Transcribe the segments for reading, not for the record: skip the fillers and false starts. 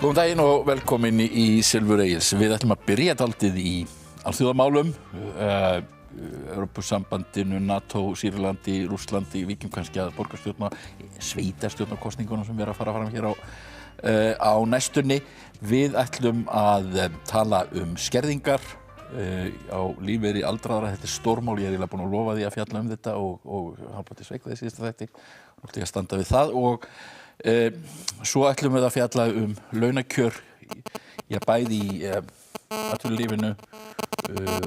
Góðan daginn og velkomin í Silfur Egils. Við ætlum að byrja dálítið í alþjóðamálum, Evrópusambandinu, NATO, Sýrlandi, Rússlandi, víkjum kannski að borgarstjórna, sveitarstjórnarkosningunum sem vera að fara fram hér á næstunni. Við ætlum að tala skerðingar á lífeyri aldraðra. Þetta stórmál, ég eiginlega búinn að lofa því að fjalla þetta og Hálfparti sveik það í síðasta þætti. Nú ætla ég að standa við það og svo ætlum við að fjalla launakjör bæði í atvinnulífinu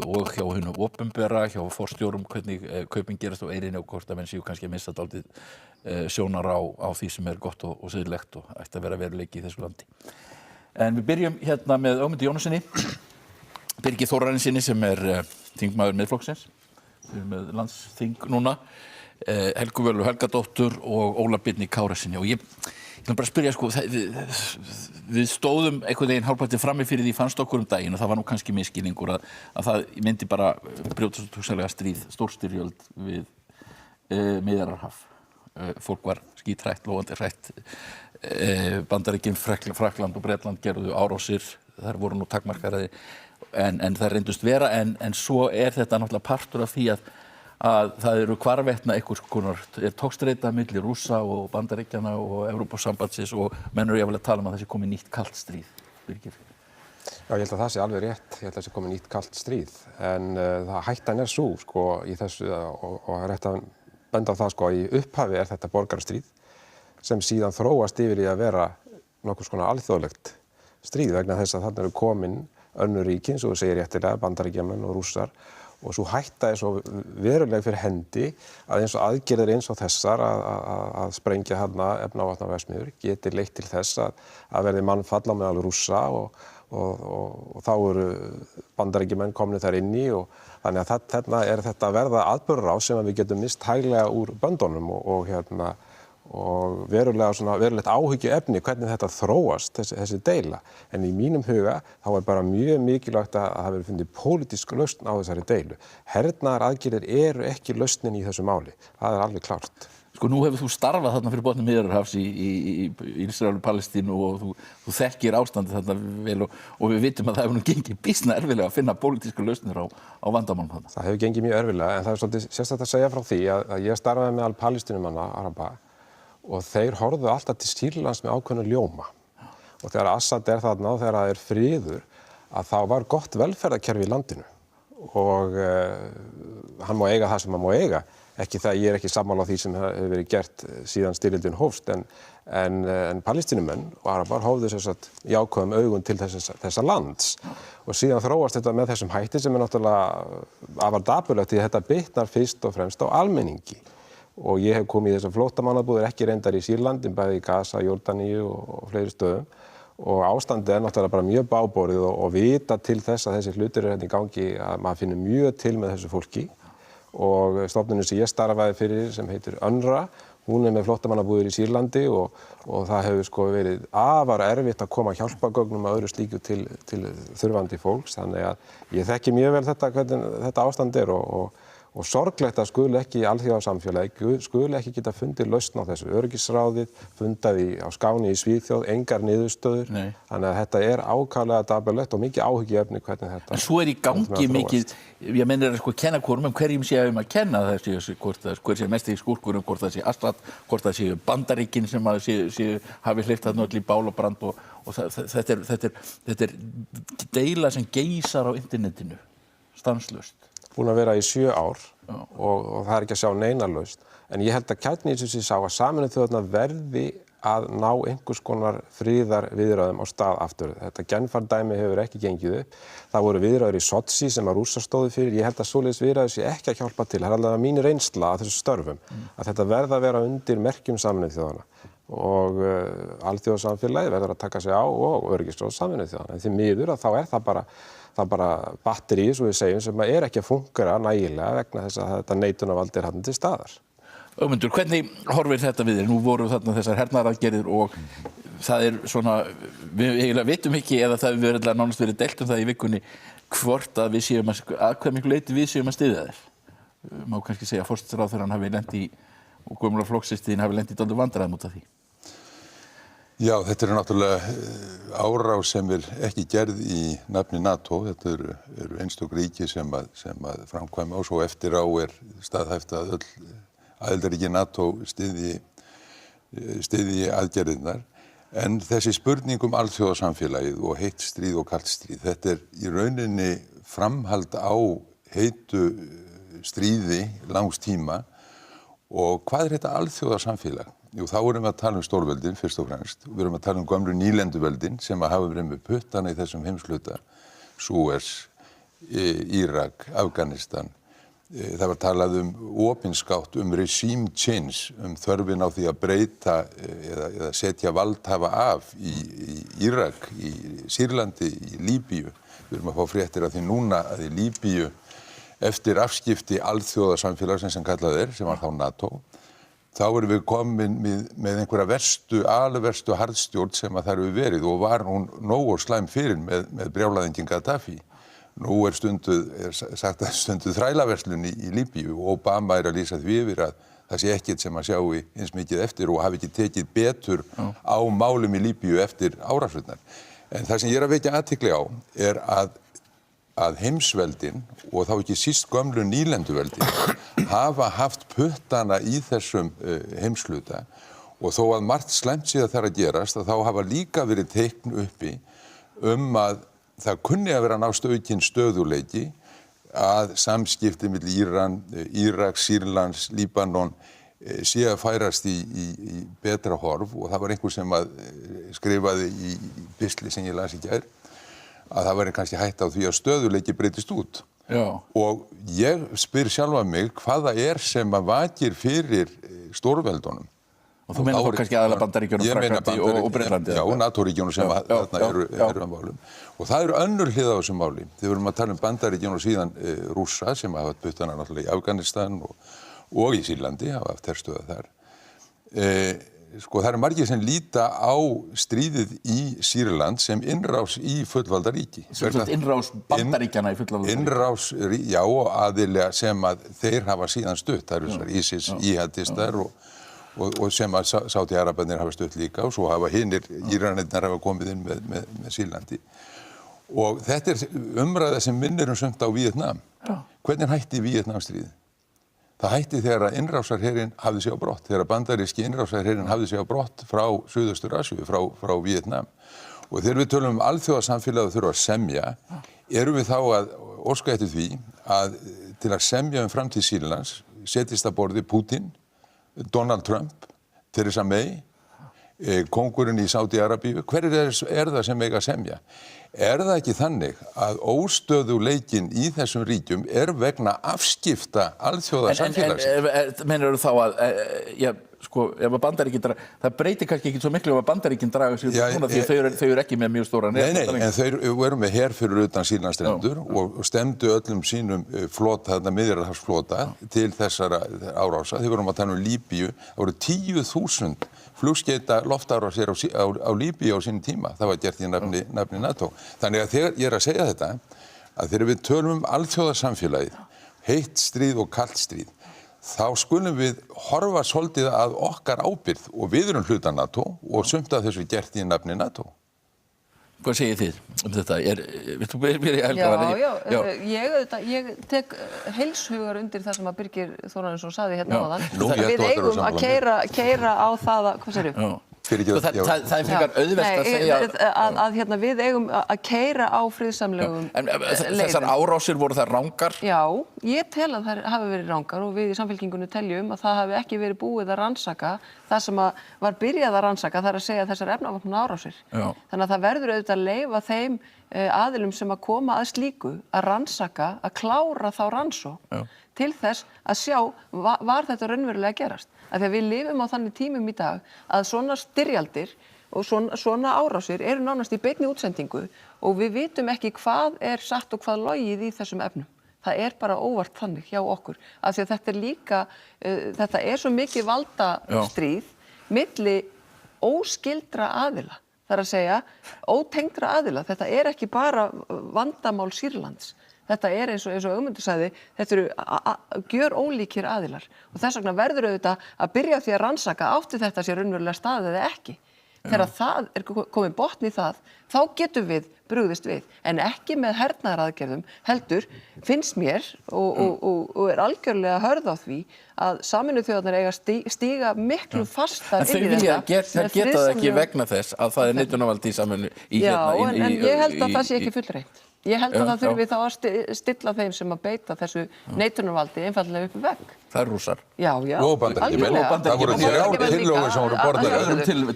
og hjá hinu opinbera, hjá forstjórum, hvernig kaupin gerast á eyrinni og hvort að menn séu kannski að missa dálítið sjónar á því sem gott og siðlegt og ætti að vera veruleiki í þessu landi. En við byrjum hérna með Ögmundi Jónassyni, Birgi Þórarinssyni sem þingmaður Miðflokksins, við erum með landsþing núna, Helgu Völu Helgadóttur og Óla Birni Kárasyni og ég ætla bara að spyrja sko, við stóðum einhvern veginn hálfparti frammi fyrir því fannst okkur daginn og það var nú kannski misskilningur að það myndi bara brjótast hugsanlega stríð, stórstyrjöld við Miðjarðarhaf. Fólk var skítrætt, logandi hrætt. Bandaríkin, Frakkland og Bretland gerðu árásir, þær voru nú takmarkaðir en það reyndust vera en svo þetta náttúrulega partur af því að það eru hvarvetna einhvers konar togstreita milli Rússa og Bandaríkjanna og Evrópusambandsins og menn eru jafnvel að tala að það sé komið nýtt kalt stríð. Birgir? Já, ég held að það sé alveg rétt. Ég held að það sé komið nýtt kalt stríð. En hættan sú sko í þessu og rétt að benda á það sko í upphafi þetta borgarastríð sem síðan þróast yfir í að vera nokkurs konar alþjóðlegt stríð vegna þess að þarna eru komin önnur ríki eins og þú segir réttilega, Bandaríkjamenn og Rússar og svo hætta svo verulega fyrir hendi að eins og aðgerðir eins og þessar að sprengja hérna efnavopnaverksmiðjur geti leitt til þess að verði mannfall á meðal Rússa og þá eru Bandaríkjamenn komnir þar inn í og þannig að þarna þetta að verða atburðarás sem við getum mist hæglega úr böndunum og verulegt áhyggjuefni hvernig þetta þróast þessi deila. En í mínum huga þá bara mjög mikilvægt að það verið fundið pólitísk lausn á þessari deilu. Hernaðaraðgerðir eru ekki lausnin í þessu máli. Það alveg klárt. Sko nú hefur þú starfað þarna fyrir botni Miðjarðarhafs í Ísrael og Palestínu og þú þekkir ástandið þarna vel og við vitum að það hefur nú gengið býsna erfiðlega að finna pólitískar lausnir á vandamálum þarna. Það hefur gengið mjög erfiðlega en það svolítið sérstakt að segja frá því að ég starfaði meðal Palestínumanna Araba og þeir horfðu alltaf til Sýrlands með ákveðnu ljóma. Og þegar Assad þarna og þegar það friður að þá var gott velferðarkerfi í landinu og hann má eiga það sem hann má eiga. Ekki það, ég ekki sammála því sem hefur verið gert síðan styrjöldin hófst en Palestínumenn og Arabar hófðu jákvæðum augum til þessa lands og síðan þróast þetta með þessum hætti sem náttúrulega afar dapurlegt því að þetta bitnar fyrst og fremst á almenningi. Og ég hef komið í þessar flóttamannabúðir ekki reyndar í Sýrlandi, bæði í Gaza, Jórdaníu og fleiri stöðum og ástandið náttúrulega bara mjög bágborið og vita til þess að þessi hlutir hérna í gangi að maður finnur mjög til með þessu fólki og stofnunin sem ég starfaði fyrir sem heitir UNRWA, hún með flóttamannabúðir í Sýrlandi og það hefur verið afar erfitt að koma hjálpargögnum að öðru slíku til þurfandi fólks þannig að ég þekki mjög vel hvernig þetta ástand og sorglegt að skuli ekki alþjóðasamfélagi skuli ekki geta fundið lausn á þessu. Öryggisráðið fundaði á Skáni í Svíþjóð, engar niðurstöður. Þannig að þetta ákaflega dapurlegt og mikið áhyggjuefni hvernig þetta. En svo í gangi mikið, ég meinir að kenna hvorum hverjum sé að kenna þessi, hver sé mest í skúrkurum, hvort það sé Assad, hvort það sé Bandaríkin sem hafi hleypt þarna öll í bál og brand og þetta deila sem geysar á internetinu, stanslaust. Búin að vera í 7 ár og það ekki að sjá neina lausn. En ég held að kjarninn sem ég sá að Sameinuðu þjóðirnar verði að ná einhvers konar friðarviðræðum á stað aftur. Þetta Genfar-dæmi hefur ekki gengið upp. Það voru viðræður í Sochi sem að Rússar stóðu fyrir. Ég held að svoleiðis viðræður sé ekki að hjálpa til. Það allavega mín reynsla að þessu störfum. Að þetta verða að vera undir merkjum Sameinuðu þjóðanna. Og alþjóðasamfélagið verður að taka sig á og öryggisráð Sameinuðu þjóðanna. En því miður að þá það bara batteri, svo við segjum, sem ekki að fungera nægilega vegna þess að þetta neitunarvald hann til staðar. Ögmundur, hvernig horfir þetta við þér? Nú voru þarna þessar hernaðaraðgerðir og það svona, við eiginlega vitum ekki eða það hefur verið nánast verið deilt það í vikunni hvort að við séum að hve miklu leyti við séum að styðja þér. Má kannski segja að forsætisráðherrann hafi lent í og gömula flokkssystin hafi lent í dálítið vandræðum út af því. Já, þetta náttúrulega árás sem ekki gerð í nafni NATO. Þetta eru einstök ríki sem að framkvæma og svo eftir á staðhæft að öll aðildarríki NATO styðji aðgerðirnar. En þessi spurning alþjóðasamfélagið og heitt stríð og kalt stríð, þetta í rauninni framhald á heitu stríði langs tíma. Og hvað þetta alþjóðasamfélag? Jú, þá erum við að tala stórveldin fyrst og fremst. Við erum að tala gömlu nýlenduveldin sem að hafa verið með puttana í þessum heimshluta. Suez, Írak, Afganistan. Það var talað opinskátt regime change, þörfin á því að breyta eða setja valdhafa af í Írak, í Sýrlandi, í Líbíu. Við erum að fá fréttir af því núna að í Líbíu eftir afskipti alþjóðasamfélagsins sem kallað sem var þá NATO, þá erum við komin með einhverja alveg verstu harðstjórn sem að það hefur verið og var hún nógu slæm fyrir með brjálæðinginn Gaddafi. Nú sagt að stunduð þrælaverslun í Líbíu og Obama að lýsa því yfir að það sé ekkert sem að sjá eins mikið eftir og hafi ekki tekið betur á málum í Líbíu eftir árásirnar. En það sem ég að vekja athygli á að heimsveldin og þá ekki síst gömlu nýlenduveldin hafa haft puttana í þessum heimshluta og þó að margt slæmt sé að það að gerast að þá hafa líka verið teikn uppi að það kunni að vera nást aukinn stöðugleiki að samskipti milli Íran, Írak, Sýrlands, Líbanon sé að færast í betra horf og það var einhver sem að skrifaði í pistli sem ég las í gær að það væri kannski hætta á því að stöðugleiki breytist út. Já. Og ég spyr sjálfa mig hvaða sem að vakir fyrir stórveldunum. Og þú meina þá kannski aðalega Bandaríkjunum, Frakklandi og Bretlandi? Já, NATO-ríkjunum sem þarna eru málum. Og það eru önnur hlið á þessu máli. Þegar við erum að tala Bandaríkjunum og síðan Rússa sem hafa puttana náttúrulega í Afganistan og í Sýrlandi, hafa haft herstöða þar. Það eru margir sem líta á stríðið í Sýrland sem innrás í fullvalda ríki. Innrás Bandaríkjanna í fullvalda ríki? Innrás, já, aðilega sem að þeir hafa síðan stutt. Það eru þessar ISIS, jihadistar og sem að Sádi-Arabarnir hafa stutt líka og svo hafa hinir Íranirnar hafa komið inn með Sýrlandi. Og þetta umræða sem minnir sumt á Víetnam. Hvernig hætti Víetnamstríðið? Það hætti þegar að innrásarherinn hafði sig á brott, þegar að bandaríski innrásarherinn hafði sig á brott frá Suðaustur-Asíu, frá Víetnam. Og þegar við tölum alþjóðasamfélagið og þurfum að semja, erum við þá að óska eftir því að til að semja framtíð Sýrlands setjist að borði Putin, Donald Trump, Theresa May, kóngurinn í Sádi-Arabíu. Hverjir það sem eiga að semja? Það ekki þannig að óstöðugleikinn í þessum ríkjum vegna afskipta alþjóðasamfélagsins? Meinar þú þá að, ef að Bandaríkin draga, það breytir kannski ekki svo miklu ef að Bandaríkin draga sig núna því að þau eru ekki með mjög stóran her. Nei, en þau eru með her fyrir utan Sýrlandsstrendur og stemdu öllum sínum flota, þarna Miðjarðarhafsflota til þessara árása. Þau vorum að tala Líbíu, það voru 10.000 flugskeita loftárásir á Líbíu á sínum tíma. Það var gert í nafni NATO. Þannig að þegar ég að segja þetta, að þegar við tölum alþjóðasamfélagið, heitt stríð og kalt stríð, þá skulum við horfa svolítið að okkar ábyrgð og við erum hluta NATO og sumt af þessu gert í nafni NATO. Hvað segir þið þetta? Viltu byrja Helga? Ég tek heilshugar undir það sem að Birgir Þórarinsson sagði hérna áðan. Við eigum að keyra á það að, hvað segirðu? Það frekar auðvelt að segja við eigum að keyra á friðsamlegum leiðum. Þessar árásir voru það rangar? Já, ég tel að það hafi verið rangar og við í Samfylkingunni teljum að það hafi ekki verið búið að rannsaka það sem var byrjað að rannsaka, það að segja þessar efnavopna árásir. Þannig að það verður auðvitað að leyfa þeim aðilum sem að koma að slíku að rannsaka, að klára þá rannsókn til þess að sjá var þetta raunverulega að gerast. Af því að við lifum á þannig tímum í dag að svona styrjaldir og svona árásir eru nánast í beinni útsendingu og við vitum ekki hvað satt og hvað logið í þessum efnum. Það bara óvart þannig hjá okkur. Af því að þetta líka, þetta svo mikið valdastríð milli óskyldra aðila. Það að segja, ótengdra aðila. Þetta ekki bara vandamál Sýrlands. Þetta eins og Ögmundur sagði, þetta eru gjör ólíkir aðilar og þess vegna verður auðvitað að byrja á því að rannsaka átti þetta sér raunverulega staðið eða ekki Þegar það komið botn í það, þá getum við brugðist við, en ekki með hernaðaraðgerðum, heldur finnst mér og er algjörlega hörð á því að Sameinuðu þjóðirnar eiga stíga miklu fastar inn í þetta. Þeir geta það ekki vegna þess að það er neitunarvald í samvinnu í Já, en ég held að það sé ekki fullreynt. Ég held að það þurfi þá að stilla þeim sem að beita þessu neitunarvaldi einfallega upp í vegg. Það er Rússar. Já, og Bandaríkjamenn. Það voru þrjár tillögur sem voru borðaðar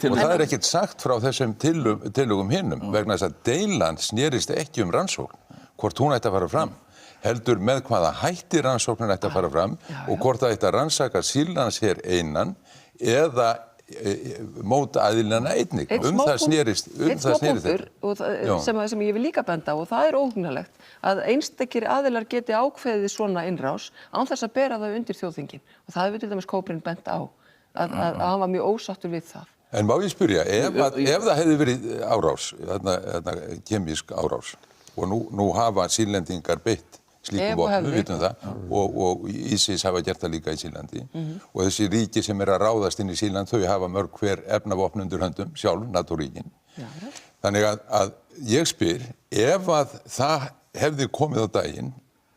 og það er ekkert sagt frá þessum tillögum hinnum vegna þess að deilan snerist ekki rannsókn, hvort hún ætti að fara fram, heldur með hvaða hætti rannsóknin ætti að fara fram og hvort það ætti að rannsaka Sýrlandsher einan eða móta aðilana einnig. Það snerist þetta. Sem ég vil líka benda á, og það er óhugnalegt að einstakir aðilar geti ákveðið svona innrás án þess að bera það undir þjóðþingin. Og það hefur til dæmis Kópurinn bent á, að hann var mjög ósáttur við það. En má ég spyrja, ef það hefði verið árás, þarna kemísk árás, og nú hafa Sýrlendingar beitt slíkum vopnum, við vitum það, og ISIS hafa gert það líka í Sýrlandi og þessi ríki sem að ráðast inn í Sýrland, þau hafa mörg hver efnavopn undir höndum, sjálf, NATO-ríkin. Þannig að ég spyr, ef að það hefði komið á daginn,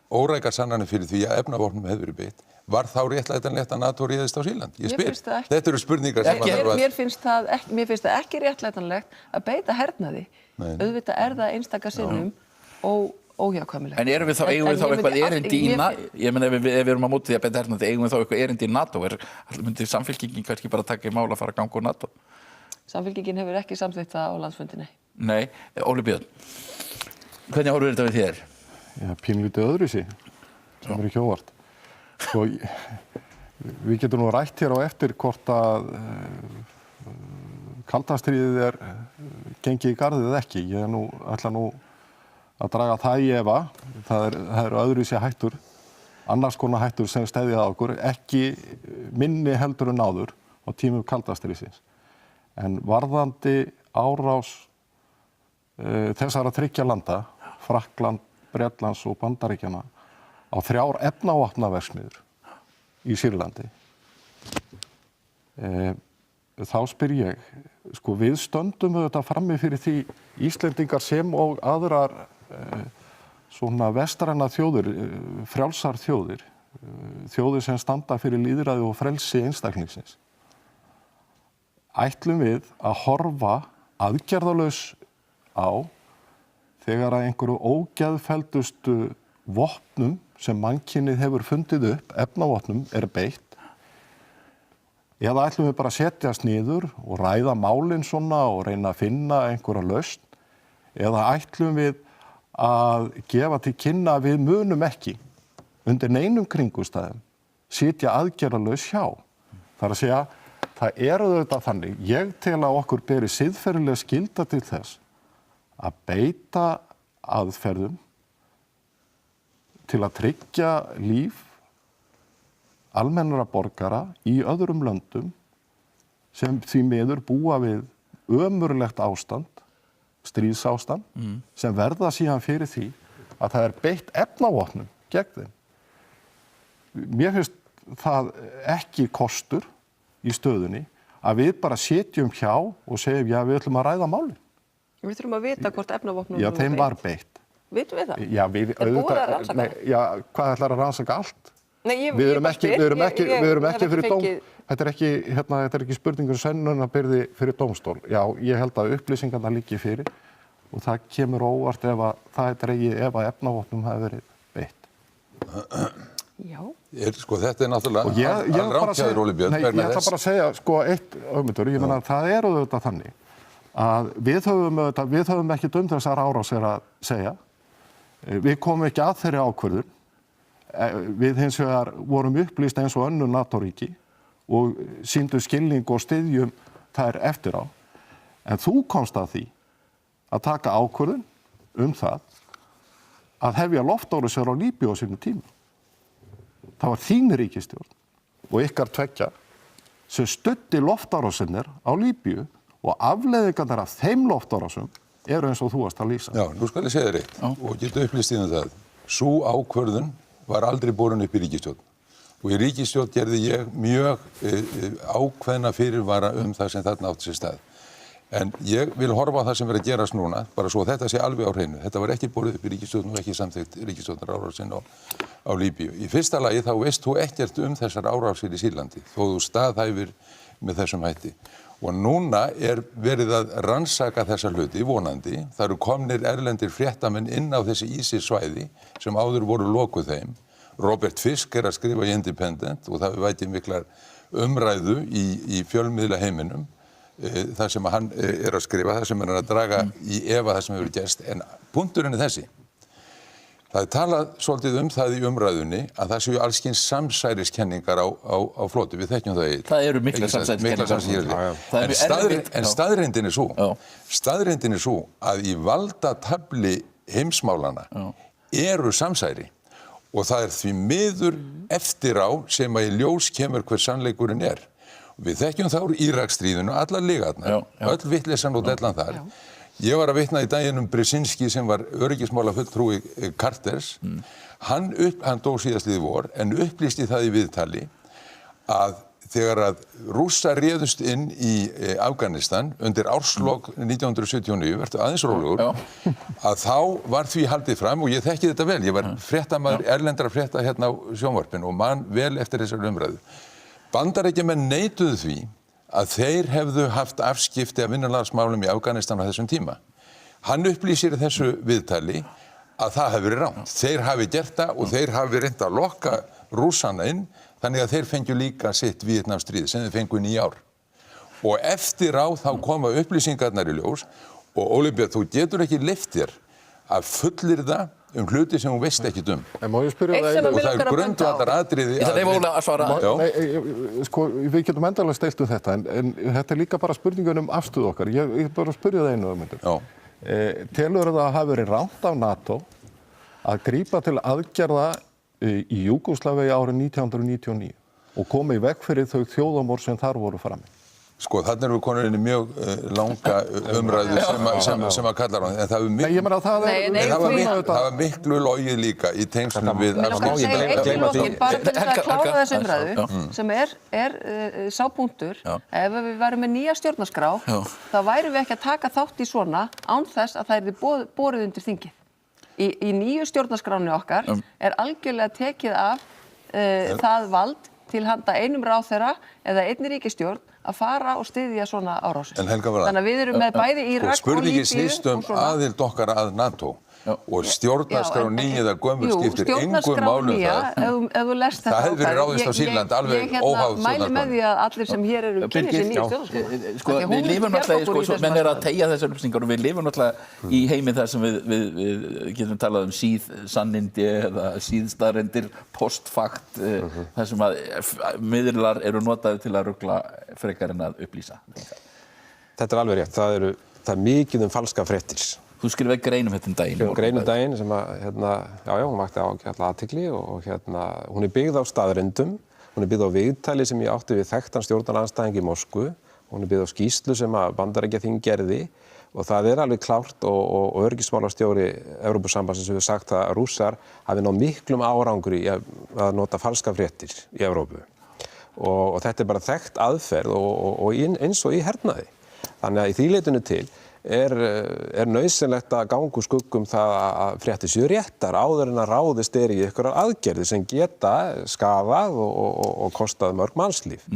órækar sannanir fyrir því að efnavopnum hefði verið beitt, var þá réttlætanlegt að NATO réðist á Sýrland? Ég spyr, þetta eru spurningar sem að þarf að... Mér finnst það ekki réttlætanlegt að beita hernaði. Auðvitað er það einstaka sinnum og óhjákvæmilegt. En eigum við þá eitthvað erindi í NATO? Ég meina, ef við erum á móti því að beita hernaði, eigum við þá eitthvað erindi í NATO? Myndi Samfylkingin kannski bara taka í mál að fara að ganga úr NATO? Samfylkingin hefur ekki samþykkt það á landsfundinni. Nei. Óli Björn, hvernig horfir þetta við þér? Já, pínlítið öðruvísi, sem er ekki óvart. Sko, við getum nú rætt hér á eftir hvort að kaldastríðið gengið í garðið eða ekki. Ég ætla nú að draga það í efa. Það eru öðruvísi hættur, annars konar hættur sem steðja að okkur, ekki minni heldur en áður á tímum kaldastríðsins. En varðandi árás þessara þriggja landa, Frakkland, Bretlands og Bandaríkjanna, á 3 efnavopnaverksmiðjur í Sýrlandi. Þá spyr ég, sko, við stöndum auðvitað frammi fyrir því Íslendingar sem og aðrar svona vestræna þjóðir, frjálsar þjóðir, þjóðir sem standa fyrir lýðræði og frelsi einstaklingsins. Ætlum við að horfa aðgerðalaus á þegar að einhverju ógeðfelldustu vopnum sem mannkynið hefur fundið upp, efnavopnum, beitt. Eða ætlum við bara að setjast niður og ræða málin svona og reyna að finna einhverja lausn. Eða ætlum við að gefa til kynna að við munum ekki undir neinum kringumstæðum sitja aðgerðalaus hjá. Það er að segja, það auðvitað þannig. Ég tel að okkur beri siðferðilega skylda til þess að beita aðferðum til að tryggja líf almennra borgara í öðrum löndum sem því miður búa við ömurlegt ástand, stríðsástand, sem verða síðan fyrir því að það beitt efnavopnum gegn þeim. Mér finnst það ekki kostur í stöðunni að við bara setjum hjá og segjum, já, við ætlum að ræða málin. Við þurfum að vita hvort efnavopnum Já, þeim var beitt. Vitum við það? Já, við búið að rannsaka? Já, hvað ætlar að rannsaka allt? Nei, við erum ekki fyrir dóm. Þetta er ekki spurningur sönnunarbyrði fyrir dómstól. Já, ég held að upplýsingarna liggi fyrir og það kemur óvart ef að það dregið ef að efnavopnum hafi verið beitt. Já. Sko, þetta náttúrulega hann ránkjaður Óli Björn. Nei, ég ætla bara að segja sko eitt Ögmundur, ég meina það auðvitað þannig að við höfum ekki þessar árásir að segja. Við komum ekki að þeirri ákvörðun. Við hins vegar vorum upplýst eins og önnur NATO-ríki og sýndu skilning og styðjum þær eftir á. En þú komst að því að taka ákvörðun það að hefja loftárásir á Líbíu á sínum tíma. Það var þín ríkisstjórn og ykkar tveggja sem studdi loftárásirnar á Líbíu og afleiðingarnar af þeim loftárásum eru eins og þú varst að lýsa. Já, nú skal ég segja þér eitt og geta upplýst í það. Sú ákvörðun var aldrei borin upp í ríkisstjórn. Og í ríkisstjórn gerði ég mjög ákveðna fyrirvara það sem þarna átti sér stað. En ég vil horfa á það sem verið að gerast núna, bara svo þetta sé alveg á hreinu. Þetta var ekki borið upp í ríkisstjórn og ekki samþykkt ríkisstjórnarárásinn á Líbíu. Í fyrsta lagi þá veist þú ekkert þessar árásir í Sýrlandi, þó þú staðhæfir með þessum hætti. Og núna verið að rannsaka þessa hluti, vonandi. Það eru komnir erlendir fréttamenn inn á þessi ISIS-svæði sem áður voru lokuð þeim. Robert Fisk að skrifa í Independent og það væti miklar umræðu í fjölmiðla heiminum. Það sem hann að skrifa, það sem hann að draga í efa það sem hefur gerst, en punkturinn þessi. Það talað svolítið það í umræðunni að það séu allskyns samsæriskenningar á floti, við þekkjum það í. Það eru miklar samsæriskenningar. En staðreyndin er svo að í valdatabli heimsmálana eru samsæri og það því miður eftir á sem að í ljós kemur hver sannleikurinn er. Við þekkjum þá úr Íraksstríðinu, allar ligarnar, öll vitleysan og dellan þar. Ég var að vitna í daginn Brzezinski sem var öryggismálafulltrúi Carters. Hann dó síðastliðið vor en upplýsti það í viðtali að þegar að Rússar réðust inn í Afganistan undir árslok 1979, verður aðeins rólegur, að þá var því haldið fram og ég þekki þetta vel. Ég var fréttamaður, erlendra frétta hérna á sjónvarpinu og man vel eftir þessar umræðu. Bandaríkjamenn neituðu því að þeir hefðu haft afskipti af innanlandsmálum í Afganistan á þessum tíma. Hann upplýsir í þessu viðtali að það hafi verið rangt. Þeir hafi gert það og þeir hafi reynt að lokka Rússana inn þannig að þeir fengju líka sitt Víetnamstríð sem þeir fengu í 9 ár. Og eftir á þá koma upplýsingarnar í ljós og Óli Björn, þú getur ekki leyft þér að fullyrða hluti sem hún veist ekkert En má ég spyrja það og það grundvallar atriði Það Óli að svara. Sko, við getum endalega steilt þetta en þetta líka bara spurningun afstöðu okkar. Ég bara spyrja það einu ögmundur. Telur það að hafa verið rangt af NATO að grípa til aðgerða í Júgóslavíu árið 1999 og koma í veg fyrir þau þjóðamorð sem þar voru frammi? Sko, þarna erum við konur inn í mjög langa umræðu sem að kallar á það. En það var miklu logið líka í tengslum við bara til að klára þessu umræðu sem sá punktur. Ef við værum með nýja stjórnarskrá, þá værum við ekki að taka þátt í svona án þess að það yrði borið undir þingið. Í nýju stjórnarskráni okkar algjörlega tekið af það vald til handa einum ráðherra eða einni ríkisstjórn að fara og styðja svona árásir. Þannig að við erum með bæði Írak og Líbíu. Spurningin snýst aðild okkar að NATO og stjórnarskrá nýja eða gömul skiptir engum máli ef þú lest þetta. Það hefði verið ráðist á Sýrland alveg óháð stjórnarskrá. Ég mæli með því að allir sem hér eru kynni sér nýja stjórnarskrá. Sko, við lifum náttúrulega, menn að teygja þessar upplýsingar og við lifum náttúrulega í heimi þar sem við getum talað síðsannindi eða síðstaðrendir, postfakt, þar sem að miðlar eru notaði til að rugla frekar en að upplýsa. Þetta alveg rétt, það er mikið falska fréttir. Þú skrifaði grein þetta daginn. Grein daginn sem að, hún vakti ágætlega athygli og hún byggð á staðreyndum, hún byggð á viðtali sem ég átti við þekktan stjórnarandstæðing í Moskvu, hún byggð á skýrslu sem að Bandaríkjaþing gerði og það alveg klárt og öryggismálastjóri Evrópusambandsins hefur sagt að Rússar hafi náð miklum árangri í að nota falska fréttir í Evrópu. Og þetta bara þekkt aðferð og eins og í hernaði. Þannig að í því leytinu til er nauðsynlegt að ganga úr skuggum það að fréttir séu réttar áður en að ráðist í einhverjar aðgerðir sem geta skaðað og kostað mörg mannslíf.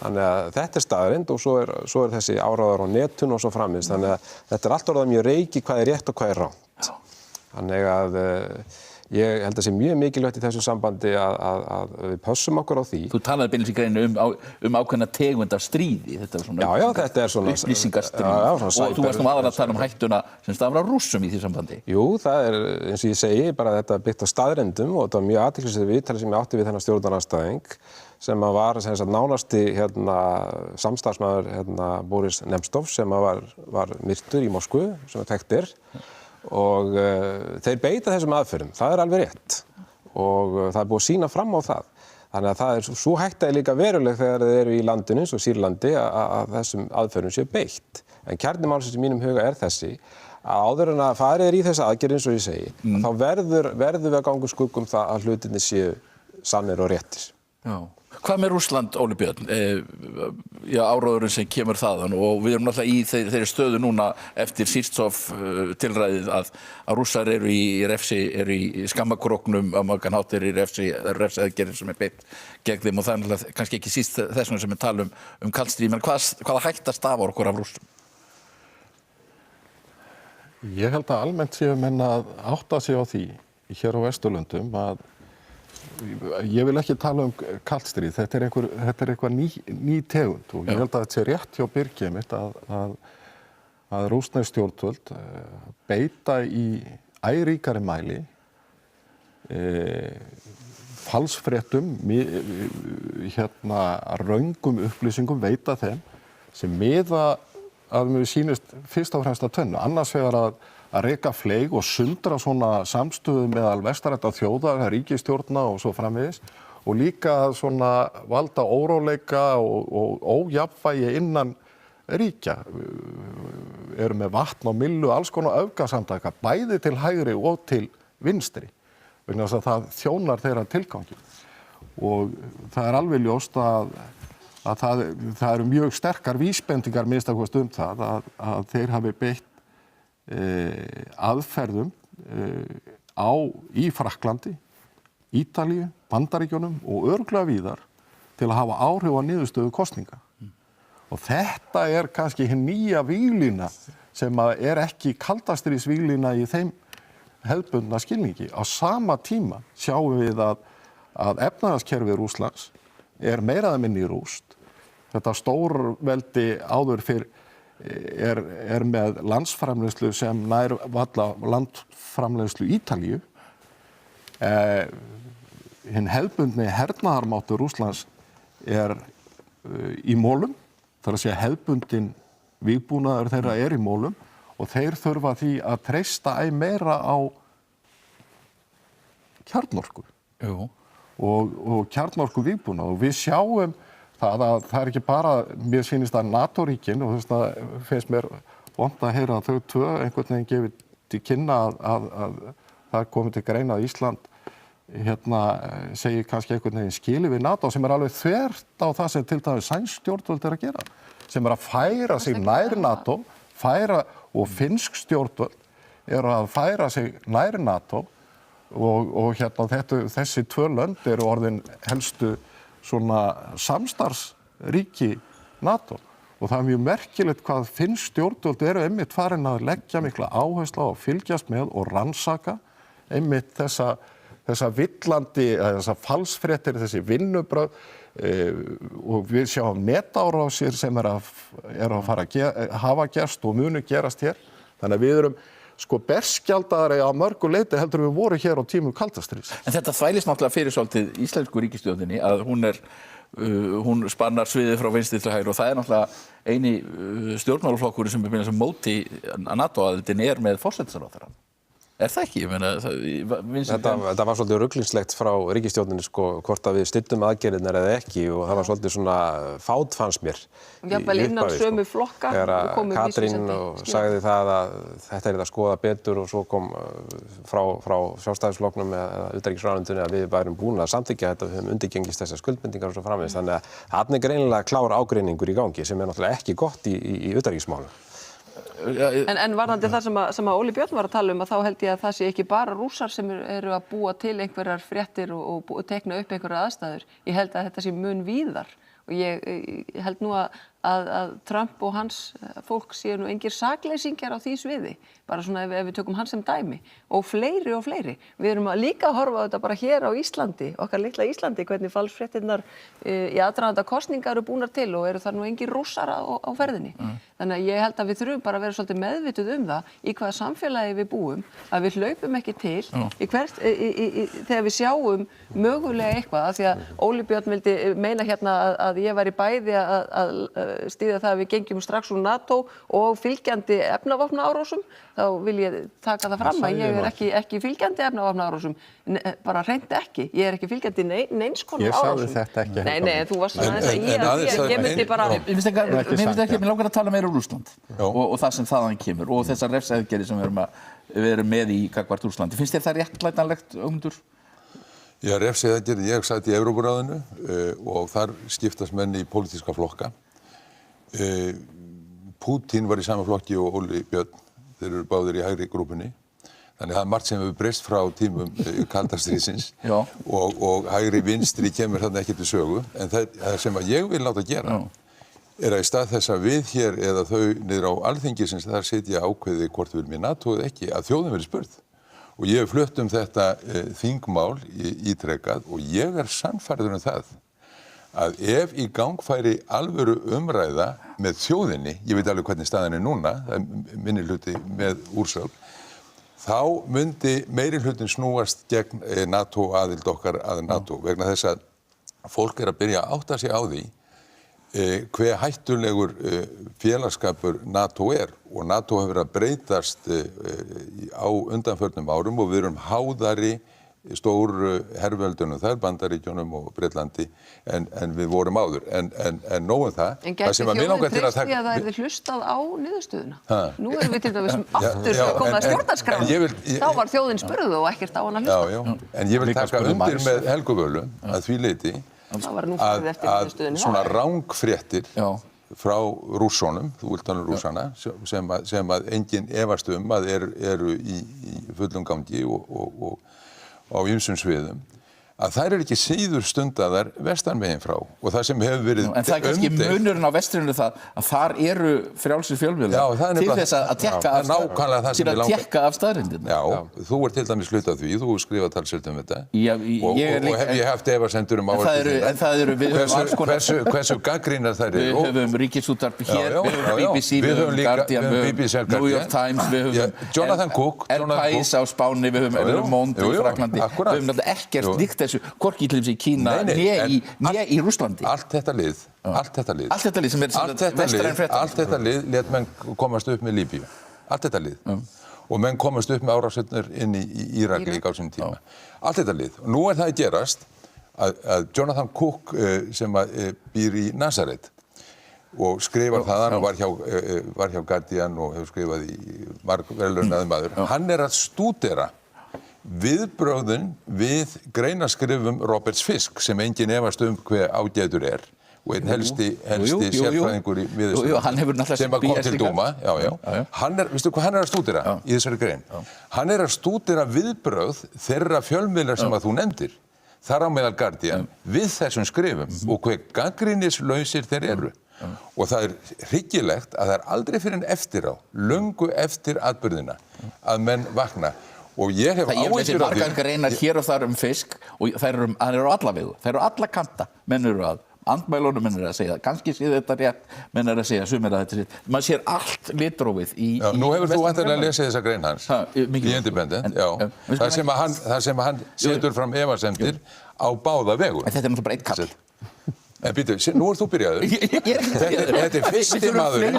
Þannig að þetta staðreynd og svo er þessi áráðar á netun og svo framvegis. Þannig að þetta allt orðað mjög reiki hvað rétt og hvað rangt. Þannig að ég held að sé mjög mikilvægt í þessu sambandi að við pössum okkur á því. Þú talaði beinlínis í greininu ákveðna tegund af stríði. Þetta svona þetta svona upplýsingarstríð. Og þú varst aðalega að tala hættuna sem stafar á Rússum í því sambandi. Jú, það eins og ég segi, bara þetta byggt á staðreyndum og þetta var mjög athyglisverð viðtal sem ég átti við þennan stjórnarandstæðing sem var nánasti samstarfsmaður Boris Nemtsov sem var myrtur í Moskvu sem þekktir. Og þeir beita þessum aðferðum, það alveg rétt og það búið að sýna fram á það. Þannig að það svo hætta líka veruleg þegar þeir eru í landinu eins og Sýrlandi að þessum aðferðum sé beitt. En kjarni málsins í mínum huga þessi að áður en að farið í þessa aðgerð eins og ég segi, þá verður við að ganga úr skuggum það að hlutinni séu sannir og réttir. Já. Hvað með Rússland, Óli Björn? Áróðurinn sem kemur þaðan og við erum náttúrulega í þeirri stöðu núna eftir Sýrtsov tilræðið að Rússar eru í skammakróknum á margan hátt eru í refsiaðgerðir sem beitt gegn þeim og það er náttúrulega kannski ekki síst þess vegna sem við talum kalt stríð, menn hvaða hætta stafar okkur af Rússum? Ég held að almennt séu menn að átta sig á því hér á Vesturlöndum að ég vil ekki tala kalt stríð, þetta er eitthvað ný tegund og ég held að þetta sé rétt hjá Birgi mitt að rússnesk stjórnvöld beita í æ ríkari mæli falsfréttum, röngum upplýsingum, veita þeim sem miða að mér sýnist fyrst og fremst að tvennu, annars vegar að reka fleyg og sundra svona samstöðu meðal vestrænna þjóða, ríkisstjórna og svo framvegis og líka svona valda óróleika og ójafnvægi innan ríkja. Eru með vatn og myllu, alls konar öfgasamtaka, bæði til hægri og til vinstri, vegna þess að það þjónar þeirra tilgangi. Og það er alveg ljóst að það eru mjög sterkar vísbendingar minnst það að þeir hafi beitt aðferðum í Frakklandi, Ítalíu, Bandaríkjunum og örugglega víðar til að hafa áhrif á niðurstöðu kosninga. Og þetta er kannski hin nýja víglína sem er ekki kaldastríðsvíglína í þeim hefðbundna skilningi. Á sama tíma sjáum við að efnahagskerfi Rússlands er meira eða minni í rúst. Þetta stórveldi áður fyrr er með landsframleiðslu sem nær varla landsframleiðslu Ítalíu. Hinn hefðbundni hernaðarmáttur Rússlands er í mólum, þar að segja hefðbundin vígbúnaður þeirra er í mólum og þeir þurfa því að treysta æ meira á kjarnorku og kjarnorku vígbúnað og við sjáum það að það er ekki bara, mér sýnist að NATO-ríkin og þess að finnst mér vont að heyra að þau tvö einhvern veginn gefið til kynna að það komið til greina að Ísland segir kannski einhvern veginn skilið við NATO sem er alveg þvert á það sem til dæmis sænsk stjórnvöld er að gera, sem er að færa sig nær NATO, og finnsk stjórnvöld eru að færa sig nær NATO og þessi tvö lönd eru orðin helstu svona samstarfsríki NATO og það er mjög merkilegt hvað finnsk stjórnvöld eru einmitt farin að leggja mikla áherslu á að fylgjast með og rannsaka einmitt þessa villandi, þessa falsfréttir, þessi vinnubrögð og við sjáum netárásir sem eru að fara að hafa gerst og munu gerast hér. Þannig að við erum berskjaldaðari á mörgu leyti heldur við voru hér á tímum kalda stríðs. En þetta þvælist náttúrulega fyrir svolítið íslensku ríkisstjórninni að hún spannar sviðið frá vinstri til hægri og það er náttúrulega eini stjórnmálaflokkurinn sem er móti að NATO-aðildin er með forsætisráðherra. Er það ekki? Ég meina, þetta var svolítið ruglingslegt frá ríkisstjórninni hvort að við styddum aðgerðirnar eða ekki og það var svolítið svona fát fannst mér. Jafnvel innan sömu flokka. Þegar Katrín sagði það að þetta er að skoða betur og svo kom frá sjálfstæðisflokknum eða utanríkisráðuneytinu að við værum búin að samþykkja þetta, við höfum undirgengist þessar skuldbindingar og svo framvegis. Þannig að þarna er greinilega klár ágreiningur í gangi sem er náttúrulega ekki gott í utanríkismálum. En varðandi það sem að Óli Björn var að tala að þá held ég að það sé ekki bara Rússar sem eru að búa til einhverjar fréttir og tekna upp einhverjar aðstæður. Ég held að þetta sé mun víðar og ég held nú að Trump og hans fólk séu nú engir sakleysingjar á því sviði, bara svona ef við tökum hans sem dæmi og fleiri. Við erum líka að horfa á þetta bara hér á Íslandi, okkar litla Íslandi, hvernig falsfréttirnar í aðdraganda kosninga eru búnar til og eru þar nú engir Rússar á ferðinni. Þannig að ég held að við þurfum bara að vera svolítið meðvituð það í hvaða samfélagi við búum, að við hlaupum ekki til þegar við sjáum mögulega eitthvað, af því að Óli Björn vildi meina hérna að ég væri bæði að styðja það að við gengjum strax úr NATO og fylgjandi efnavopnaárásum, þá vil ég taka það fram að ég er ekki fylgjandi efnavopnaárásum, bara hreint ekki. Ég er ekki fylgjandi neins konar árásum. Ég sagði þetta ekki. Nei, þú varst svona ég myndi bara... Mér finnst ekki, mér langar að tala meira um Rússland og það sem þaðan kemur og þessar refsiaðgerðir sem við erum með í gagnvart Rússlandi. Finnst þér það réttlætanlegt, Ögmundur? Já, refsiaðgerðir, ég sat í Evrópuráðinu og þar skiptast menn í pólitíska flokka. Pútín var í sama flokki og Óli Björn, þeir eru báðir í hægri grúpunni. Þannig það margt sem hefur breyst frá tímum kalda stríðsins og hægri vinstri kemur þarna ekki til sögu. En það sem að ég vil láta gera er að í stað þess að við hér eða þau niður á Alþingisins þar setja ákveði hvort við erum í NATO eða ekki, að þjóðin verið spurð. Og ég hef flutt þetta þingmál ítrekað og ég sannfærður það að ef í gang færi alvöru umræða með þjóðinni, ég veit alveg hvernig staðan er núna, það er minni hluti með úrsögn, þá myndi meiri hlutin snúast gegn NATO aðild okkar að NATO vegna þess að fólk að byrja að átta sig á því hve hættulegur félagskapur NATO og NATO hefur verið að breytast á undanförnum árum og við erum háðari stóru herveldunum þar, Bandaríkjunum og Bretlandi en við vorum áður. En nóg það. En gæti þjóðin treyst því að það yrði hlustað á niðurstöðuna? Nú erum við til dæmis aftur að koma að stjórnarskrá. Þá var þjóðin spurð og ekkert á hana hlusta. Já, en ég vil taka undir með Helgu Völu að því leyti að svona rangfréttir frá Rússunum, þú vilt tala Rússana, sem að enginn efast að eru í fullum gangi og á ýmsum sviðum, að þær eru ekki síður stundaðar vestanmegin frá og það sem hefur verið en það er kannski munurinn á vestrinu það að þar eru frjálsir fjölmiðlar til þess að tékka af staðreyndina. Já, þú ert til dæmis hluti af því, þú skrifað talsvert þetta og hef ég haft efasemdur hversu gagnrýnar þær eru. Við höfum Ríkisútvarp hér, við höfum BBC, við höfum Guardian, við höfum New York Times, við höfum Jonathan Cook, El País á Spáni, við höfum Monde í Frakklandi, við höfum náttúrulega ekkert líkt hvorki til þess í Kína né í Rússlandi. Allt þetta lið sem vestræn frétta. Allt þetta lið lét menn komast upp með Líbíu. Allt þetta lið. Og menn komast upp með árásirnar inn í Írak líka á sínum tíma. Allt þetta lið. Og nú það að gerast að Jonathan Cook sem býr í Nazaret og skrifar þaðan og var hjá Guardian og hefur skrifað í margverðlaunaður maður. Hann að stúdera viðbrögðin við greinaskrifum Roberts Fisk sem enginn efast hve ágætur og einn helsti sérfræðingur í miðausturlöndum sem kom til dóma. Veistu hvað hann að stúdera í þessari grein? Hann að stúdera viðbrögð þeirra fjölmiðlar sem að þú nefndir, þar á meðal Guardian, við þessum skrifum og hve gagnrýnislausir þeir eru. Og það hryggilegt að það aldrei fyrir en eftir á, löngu eftir atburðina, að menn vakna. Og ég hef áhyggjur af því. Það margar greinar hér og þar fisk og þær eru á alla vegu. Þær eru alla kanta. Menn eru að andmælunum, menn eru að segja kannski sé þetta rétt, menn eru að segja sumir að þetta sé. Maður sér allt litrófið í nú hefur þú væntanlega lesið þessa grein hans í Independent. Það sem að hann setur fram efasemdir á báða vegu. En þetta náttúrulega bara einn kall. En býtu, nú þú byrjaður. Þetta fyrsti maðurinn.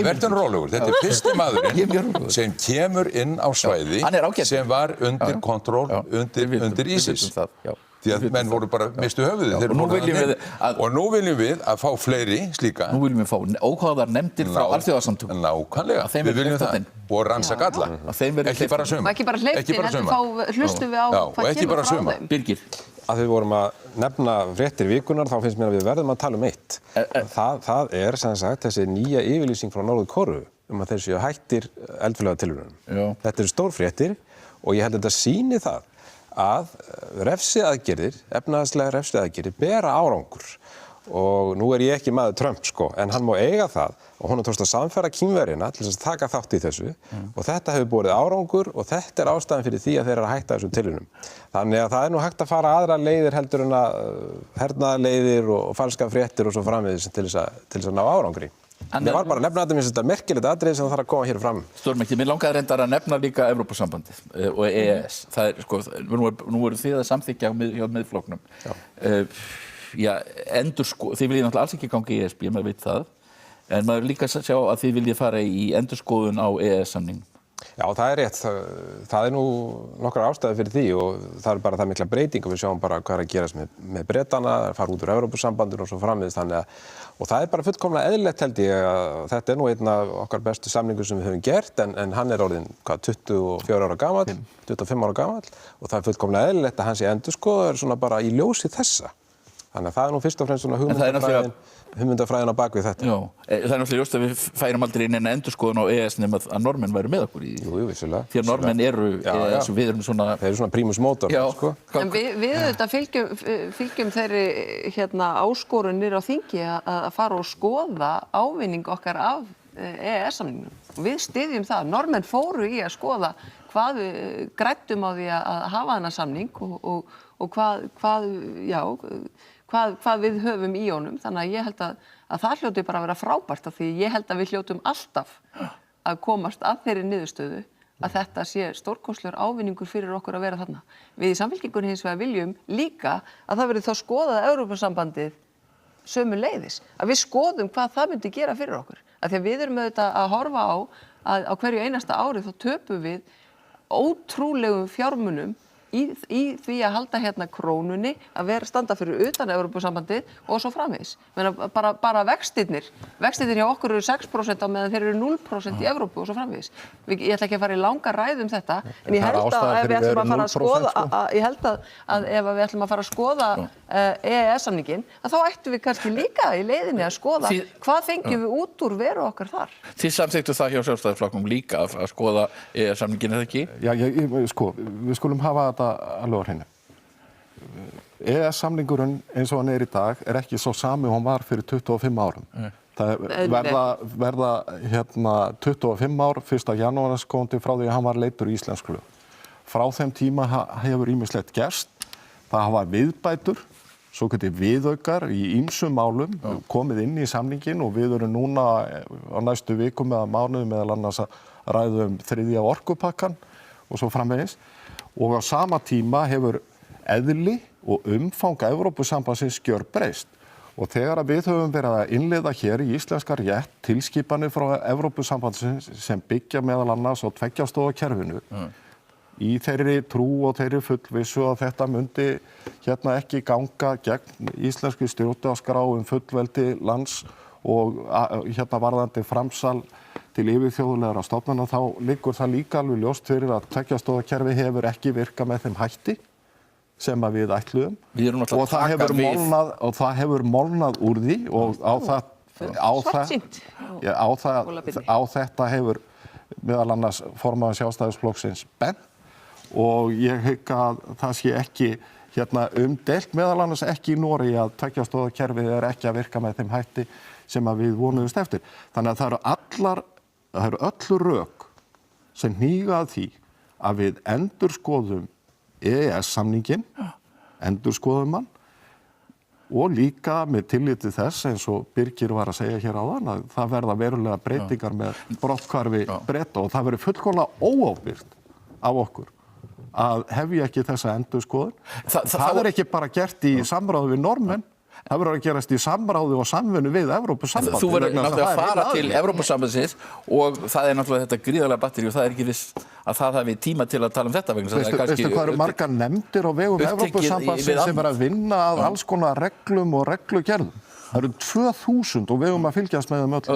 Verðan rólegur. Þetta fyrsti maðurinn sem kemur inn á svæði sem var undir kontról undir ISIS. Því að menn voru bara mistu höfuðið. Og nú viljum við að fá fleiri slíka. Nú viljum við fá óháðar nefndir frá alþjóðasamtökum. Nákvæmlega. Við viljum það. Og rannsaka alla. Ekki bara suma. Ekki bara hleypti, heldur hlustum við á hvað kemur frá þeim. Birgir. Að við vorum að nefna fréttir vikunar, þá finnst mér að við verðum að tala um eitt. Það sem sagt þessi nýja yfirlýsing frá Norður-Kóreu að þeir séu hættir eldflaugatilraunum. Þetta eru stór fréttir og ég held að þetta sýni það að refsiaðgerðir, efnahagslega refsiaðgerðir bera árangur. Og nú ég ekki maður Trump en hann má eiga það og honum tókst að samfæra Kínverjana til þess að taka þátt í þessu og þetta hefur borið árangur og þetta ástæðan fyrir því að þeir eru að hætta þessum tilraunum. Þannig að það nú hægt að fara aðra leiðir heldur en að hernaðarleiðir og falska fréttir og svo framvegis til þess að ná árangri. Ég var bara að nefna þetta, mér finnst þetta merkilegt atriði sem það þarf að koma hér fram. Stórmerkið, mér langaði reyndar að nefna líka Evrópusambandið og EES. Það nú eru þið að samþykkja hjá miðflokknum. Þið viljið náttúrulega alls ekki ganga í ESB, maður veit það, en maður líka sjá að þið viljið fara í endurskoðun á EES-samningnum. Já, það rétt. Það nú nokkrar ástæður fyrir því og það bara það mikla breyting og við sjáum bara hvað að gerast með Bretana, fara út úr Evrópusambandinu og svo framvegis þannig og það bara fullkomlega eðlilegt held ég að þetta nú einn af okkar bestu samningum sem við höfum gert en hann orðinn 24 ára gamall, 25 ára gamall og það fullkomlega eðlilegt að hann sé endurskoðaður svona bara í ljósi þessa. Þannig að það nú fyrst og fremst svona hugmyndafræðin á bak við þetta. Já, það náttúrulega ljóst að við færum aldrei inn eina endurskoðun á EES nema að Normenn væru með okkur í því. Jú, vissulega. Því að Normenn eru EES og við erum svona... Þeir eru svona primus motor, sko. En við þetta fylgjum þeirri áskorunir á þingi að fara og skoða ávinning okkar af EES-samningnum. Við styðjum það. Normenn fóru í að skoða hvað við græddum á því að hafa þennan samning og hvað við höfum í honum. Þannig að ég held að það hljóti bara að vera frábært af því ég held að við hljótum alltaf að komast að þeirri niðurstöðu að þetta sé stórkostlegur ávinningur fyrir okkur að vera þarna. Við í Samfylkingunni hins vegar viljum líka að það verði þá skoðað Evrópusambandið sömuleiðis. Að við skoðum hvað það myndi gera fyrir okkur. Af því að við erum auðvitað að horfa á að á hverju einasta ári þá töpum við ótrúlegum fjármunum í því að halda hérna krónunni, að standa fyrir utan Evrópusambandið og svo framvegis. Bara vextirnir hjá okkur eru 6% á meðan þeir eru 0% í Evrópu og svo framvegis. Ég ætla ekki að fara í langa ræðu þetta, en ég held að ef við ætlum að fara að skoða, ég held að ef við ætlum að fara að skoða EES-samninginn, að þá ættum við kannski líka í leiðinni að skoða hvað fengjum við út úr veru okkar þar. Þið samþykktu það hjá Sjálfstæðisflokknum líka að skoða EES-samninginn, er það ekki? Já, sko, við skulum hafa þetta alveg á hreinu. EES-samningurinn eins og hann í dag er ekki svo sami og hann var fyrir 25 árum. Það verða 25 ár 1. janúar frá því að hann var leiddur í íslensk lög. Frá þeim tíma hefur ýmislegt gerst. Það hafa viðbætur, svo getur viðaukar í ýmsum málum komið inn í samninginn og við erum núna á næstu vikum eða mánuðum meðal annars að ræða þriðja orkupakkann og svo framvegis. Og á sama tíma hefur eðli og umfang Evrópusambandsins gjörbreyst. Og þegar við höfum verið að innleiða hér í íslenska rétt tilskipanir frá Evrópusambandsins sem byggja meðal annars á tveggjastoðakerfinu í þeirri trú og þeirri fullvissu að þetta myndi ekki ganga gegn íslenskri stjórnarskrá fullveldi lands og varðandi framsal til yfirþjóðlegra stofnana, þá liggur það líka alveg ljóst fyrir að tveggjastoðakerfi hefur ekki virkað með þeim hætti sem að við ætluðum og það hefur molnað úr því og á þetta hefur meðal annars formaður Sjálfstæðisflokksins bent og ég hygg að það sé ekki umdeilt meðal annars ekki í Noregi að tveggjastoðakerfið er ekki að virka með þeim hætti sem að við vonuðumst eftir. Þannig að það eru öll rök sem hníga að því að við endurskoðum EES-samninginn, endurskoðum hann og líka með tilliti þess eins og Birgir var að segja hér áðan að það verða verulega breytingar með brotthvarfi Breta og það verður fullkomlega óábyrgt af okkur að hefja ekki þessa endurskoðun. Það er ekki bara gert í samráði við Normenn, það verður að gerast í samráði og samvinnu við Evrópusambandið. Þú verður náttúrulega að fara til Evrópusambandsins og það er náttúrulega þetta gríðarlega batteri og það er ekki viss að það hafi tíma til að tala þetta vegna. Veistu hvað eru margar nefndir á vegum Evrópusambandsins sem er að vinna að alls konar reglum og reglugerðum? Það eru 2000 og við höfum að fylgjast með þeim öll.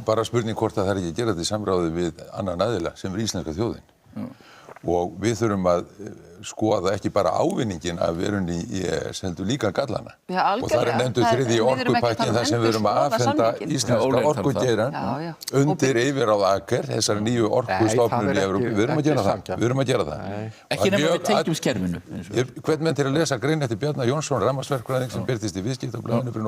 Bara spurning hvort að það er ekki að gera þetta í samráði við annan aðila sem er íslenska þjóðin. Og við þurfum að skoða ekki bara ávinningin af verunni í EES, heldur líka gallana. Og það er nefndur þriðji orkupakkin þar sem við erum að afhenda íslenska orkugeirann undir yfirráð Aker, þessar nýju orkustofnun í Evrópu. Við erum að gera það. Ekki nema við tengjum skerfinu. Hvern menn til að lesa grein eftir Bjarna Jónsson, rammarsverkfræðing sem birtist í Viðskiptablaðinu fyrir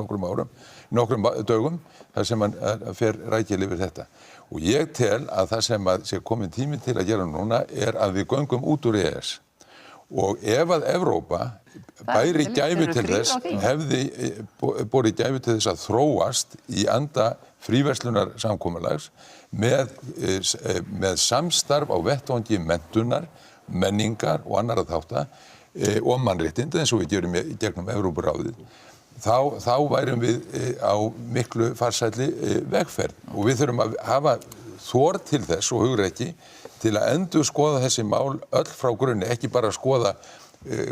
nokkrum dögum, þar sem hann fer rækilega yfir þetta. Og ég tel að það sem sé komin tími til að gera núna er að við göngum út úr EES. Og ef að Evrópa bæri gæfu til þess, hefði borið gæfu til þess að þróast í anda fríverslunarsamkomulags með samstarf á vettvangi menntunar, menningar og annarra þátta og mannréttinda eins og við gerum gegnum Evrópuráðið. Þá værum við á miklu farsælli vegferð og við þurfum að hafa þor til þess og hugrekki til að endurskoða þessi mál öll frá grunni, ekki bara skoða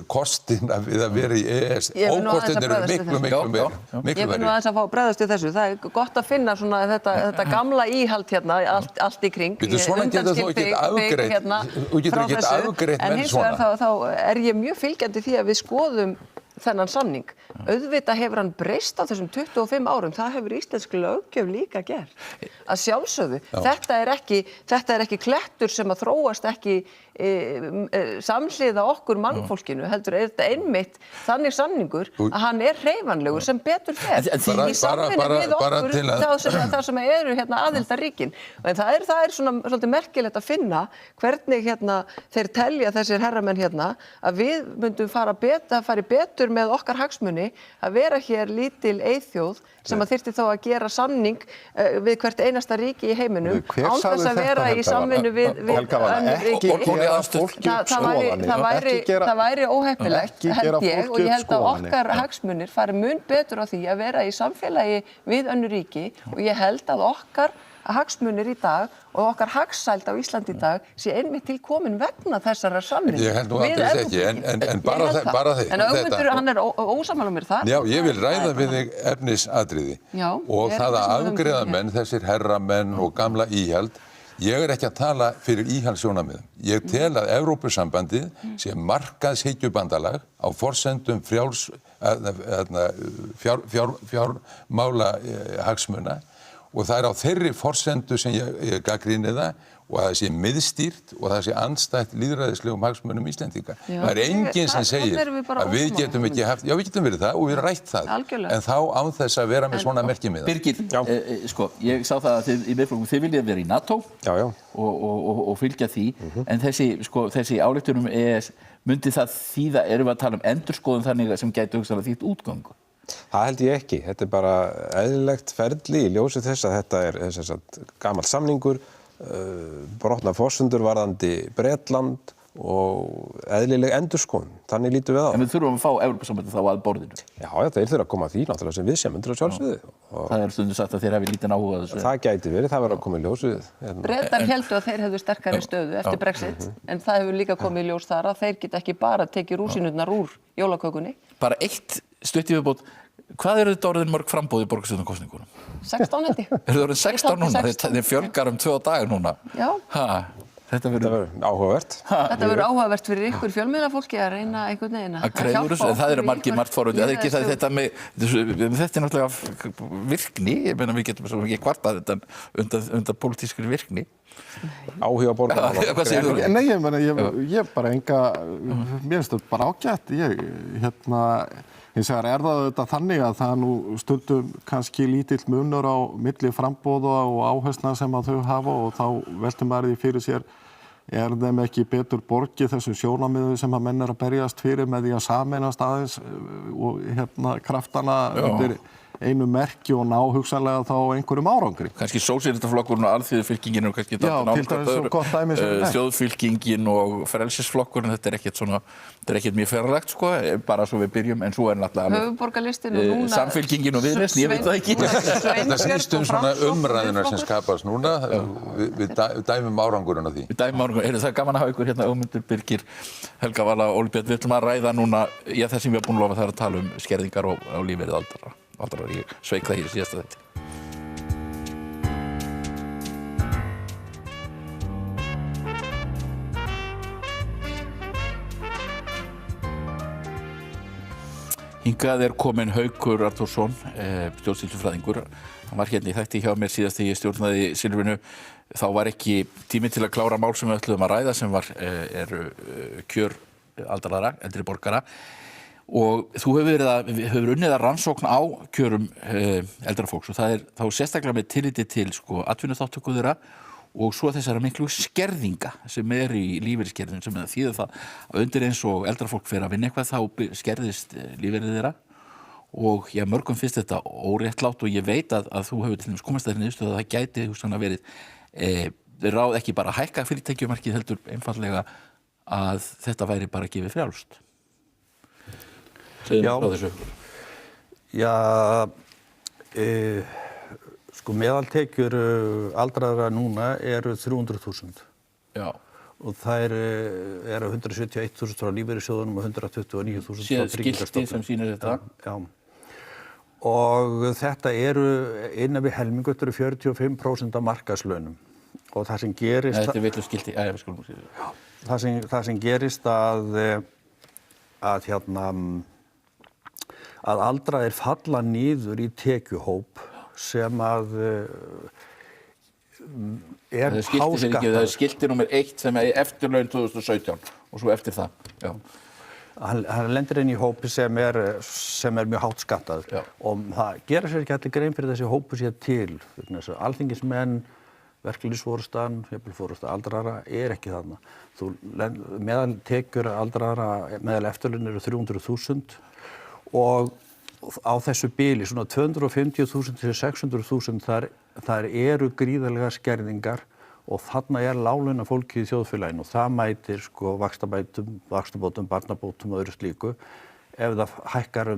kostina við að vera í EES. Ókostin eru miklu meira. Ég vil nú aðeins að fá bregðast við þessu. Það er gott að finna svona þetta gamla íhald hérna, allt í kring. Svona getur þú ekki afgreitt. Þú getur ekki afgreitt menn svona. En hins vegar þá er ég mjög fylgjandi því að við skoðum þennan samning. Auðvitað hefur hann breyst á þessum 25 árum. Það hefur íslensk löggjöf líka gert. Að sjálfsögðu. Þetta er ekki klettur sem að þróast ekki samhliða okkur mannfólkinu, heldur er þetta einmitt þannig samningur að hann er hreyfanlegur sem betur fer í samvinnu við okkur það sem eru hérna aðildarríkin. En það er svona svolítið merkilegt að finna hvernig hérna þeir telja þessir herramenn hérna að við myndum fara betur með okkar hagsmuni að vera hér lítil eyþjóð sem að þyrfti þá að gera samning við hvert einasta ríki í heiminum án þess að vera í samvinnu við önnur ríki. Það væri óheppilegt, held ég, og ég held að okkar hagsmunir fari mun betur á því að vera í samfélagi við önnur ríki og ég held að okkar hagsmunir í dag og okkar hagsæld á Íslandi í dag sé einmitt til komin vegna þessara samninga. Ég held nú aldrei ekki, en bara þeir. En Ögmundur, hann er ósammála mér þar. Já, ég vil ræða við þig efnisatriði og það að afgreiða menn, þessir herramenn og gamla íhald. Ég er ekki að tala fyrir íhaldssjónarmiðum. Ég tel að Evrópusambandið sé markaðshyggjubandalag á forsendum fjármála hagsmuna og það er á þeirri forsendu sem ég gagnrýni það og að það sé miðstýrt og það sé andstætt lýðræðislegum hagsmunum Íslendinga. Það er enginn sem segir að við getum ekki haft, já við getum verið það og við rætt það, en þá án þess að vera með svona merkimiða. Birgir, sko, ég sá það að þið í miðflokkum, þið viljið vera í NATO og fylgja því, en þessi ályktun EES, myndi það þýða, erum við að tala endurskoðun þannig sem gæti hugsanlega þýtt útgöngu? Það held ég ekki. Þetta er bara eðlilegt ferli í ljósi þess að þetta er gamall samningur, brotnar forsendur varðandi Bretland og eðlileg endurskoðun. Þannig lítum við á. En við þurfum að fá Evrópusambandið þá að borðinu. Já, þeir þurfa að koma að því náttúrulega sem viðsemjendur að sjálfsögðu. Það er stundum sagt að þeir hafi lítinn áhuga á þessu. Það gæti verið, það verður að koma í ljós við. Bretar héldu að þeir hefðu sterkari stöðu eftir Brexit, en það hefur líka komið í ljós þar að þeir geta ekki bara tekið rúsínurnar úr jólakökunni. Bara eitt stutt í viðbót. Hvað eru þetta orðin mörg framboð í borgarstjórnarkosningunum? 16 held ég. Eru það orðin 16 núna? Þeir fjölgar 2 daga núna. Já. Þetta verður áhugavert. Þetta verður áhugavert fyrir ykkur fjölmiðlafólki að reyna einhvern veginn að hjálpa okkur. Það eru margt forvöld. Þetta er náttúrulega virkni. Ég meina við getum ekki kvartað þetta undan pólitískri virkni. Áhuga borgarmála. Hvað segir þú? Nei, ég bara mér finnst þetta bara ágætt. Hins vegar er það auðvitað þannig að það nú stundum kannski lítill munur á milli frambóða og áherslna sem að þau hafa og þá veltum maður því fyrir sér þeim ekki betur borgið þessum sjónarmiðum sem að menn að berjast fyrir með því að sameinast aðeins og kraftana undir einu merki og ná hugsanlega þá einhverjum árangri. Kannski sósíalistaflokkurinn og alþýðufylkingin og kannski þjóðfylkingin og frelsisflokkurinn, þetta er ekkert mjög ferlegt sko, bara svo við byrjum, en svo er náttúrulega höfuðborgarlistinn og núna samfylkingin og Viðreisn, ég veit það ekki. Þetta snýst svona umræðunar sem skapast núna, við dæmum árangurinn á því. Við dæmum árangurinn, það er gaman að hafa ykkur hérna Ögmundur, Birgir, Helga Vala og Óli Björn, við ætlum að ræða núna, það sem við erum búin að lofa, það er að tala um skerðingar á lífeyrið aldrara. Ég sveik það hér síðasta þetta. Hingað er kominn Haukur Arnþórsson, stjórnsýslufræðingur. Hann var hérna í þætti hjá mér síðast þegar ég stjórnaði Silfrinu. Þá var ekki tími til að klára mál sem við ætluðum að ræða sem eru kjör aldraðra, eldri borgara. Og þú hefur unnið að rannsókn á kjörum eldra fólks og það er þá sérstaklega með tilliti til atvinnuþátttöku þeirra og svo þessara miklu skerðinga sem í lífeyrisskerðingum sem þýðir það að undir eins og eldra fólk fer að vinna eitthvað þá skerðist lífeyrið þeirra og mörgum finnst þetta óréttlátt og ég veit að þú hefur til dæmis komast að þeirri niðurstöðu að það gæti hugsanlega verið ráð ekki bara að hækka fyrirtækjumarkið heldur einfaldlega að þetta væri bara gefið frjálst. Sko meðaltekjur aldraðra núna eru 300.000. Já. Og þær eru 171.000 frá lífeyrissjóðunum og 129.000 frá Tryggingastofnun. Skilti sem sýnir þetta. Já. Og þetta eru innan við helmingu, þetta eru 45% af markaðslaunum. Og það sem gerist... Þetta er vitlaust skilti, við skulum sér. Já. Það sem gerist að aldraðir falla niður í tekjuhóp sem að er háskattar. Það er skilti númer 1 sem er eftirlaun 2017 og svo eftir það. Já. Hann lendir inn í hópi sem er mjög hátt skattaður. Já. Og það gera sér ekki allir grein fyrir þessi hópu sér til. Alþingismenn, verkalýðsforystan, jafnvel aldraðra er ekki þarna. Meðaltekjur aldraðra, meðal eftirlaun eru 300.000 og á þessu bili, svona 250.000 til 600.000, þar eru gríðarlega skerðingar og þarna er láglauna fólkið í þjóðfélaginu og það mætir sko vaxtabótum, barnabótum og öðru slíku. Ef það hækkar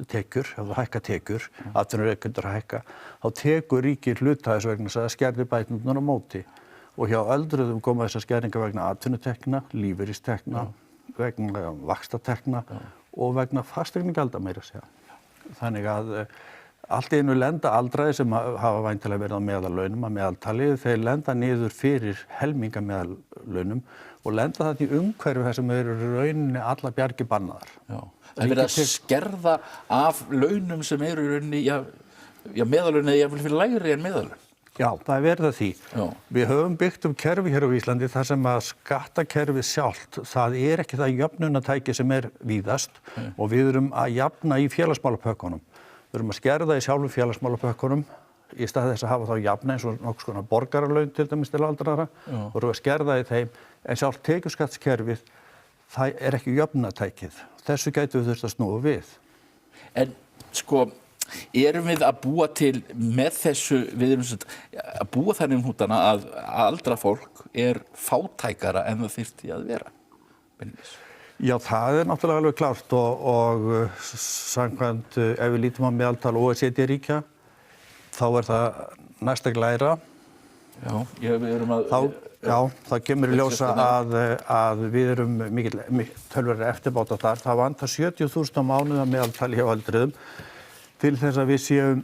tekjur, ef það hækka tekjur, atvinnurekendur hækka, þá tekur ríkið hluta þess vegna að skerði bæturnar á móti. Og hjá öldruðum koma þessar skerðingar vegna atvinnutekna, lífeyristekna, vegna vaxtatekna og vegna fasteignagjalda meira að segja. Þannig að allt í einu lenda aldraðir sem hafa væntanlega verið á meðallaunum að meðaltali, þeir lenda niður fyrir helminga meðallaunum og lenda þetta í umhverfi þar sem eru rauninni alla bjargi bannaðar. Já. Það er verið að skerða af launum sem eru rauninni, meðallaun eða jafnvel fyrir lægri en meðallaun. Já, það er verið að því. Já. Við höfum byggt kerfi hér á Íslandi þar sem að skattakerfið sjálft, það er ekki það jöfnunartæki sem er víðast og við erum að jafna í félagsmálapökkunum. Við erum að skerða í sjálfum félagsmálapökkunum í stað þess að hafa þá jafna eins og nokkuð svona borgaralaun til dæmis til aldraðra og erum að skerða í þeim en sjálf tekjuskattskerfið, það er ekki jöfnunartækið. Þessu gætum við þurft að snúa við. En sko, erum við að búa til með þessu, við erum að búa þannig hnútana að aldra fólk er fátækara en það þyrfti að vera? Beinlínis. Já, það er náttúrulega alveg klárt og samkvæmt ef við lítum á meðaltal OECD-ríkja þá er það næstek lægra. Já, við erum að... Það kemur í ljósa að við erum tölverið eftirbáta þar. Það vantar 70.000 á mánuði að meðaltali hjá öldruðum til þess að við séum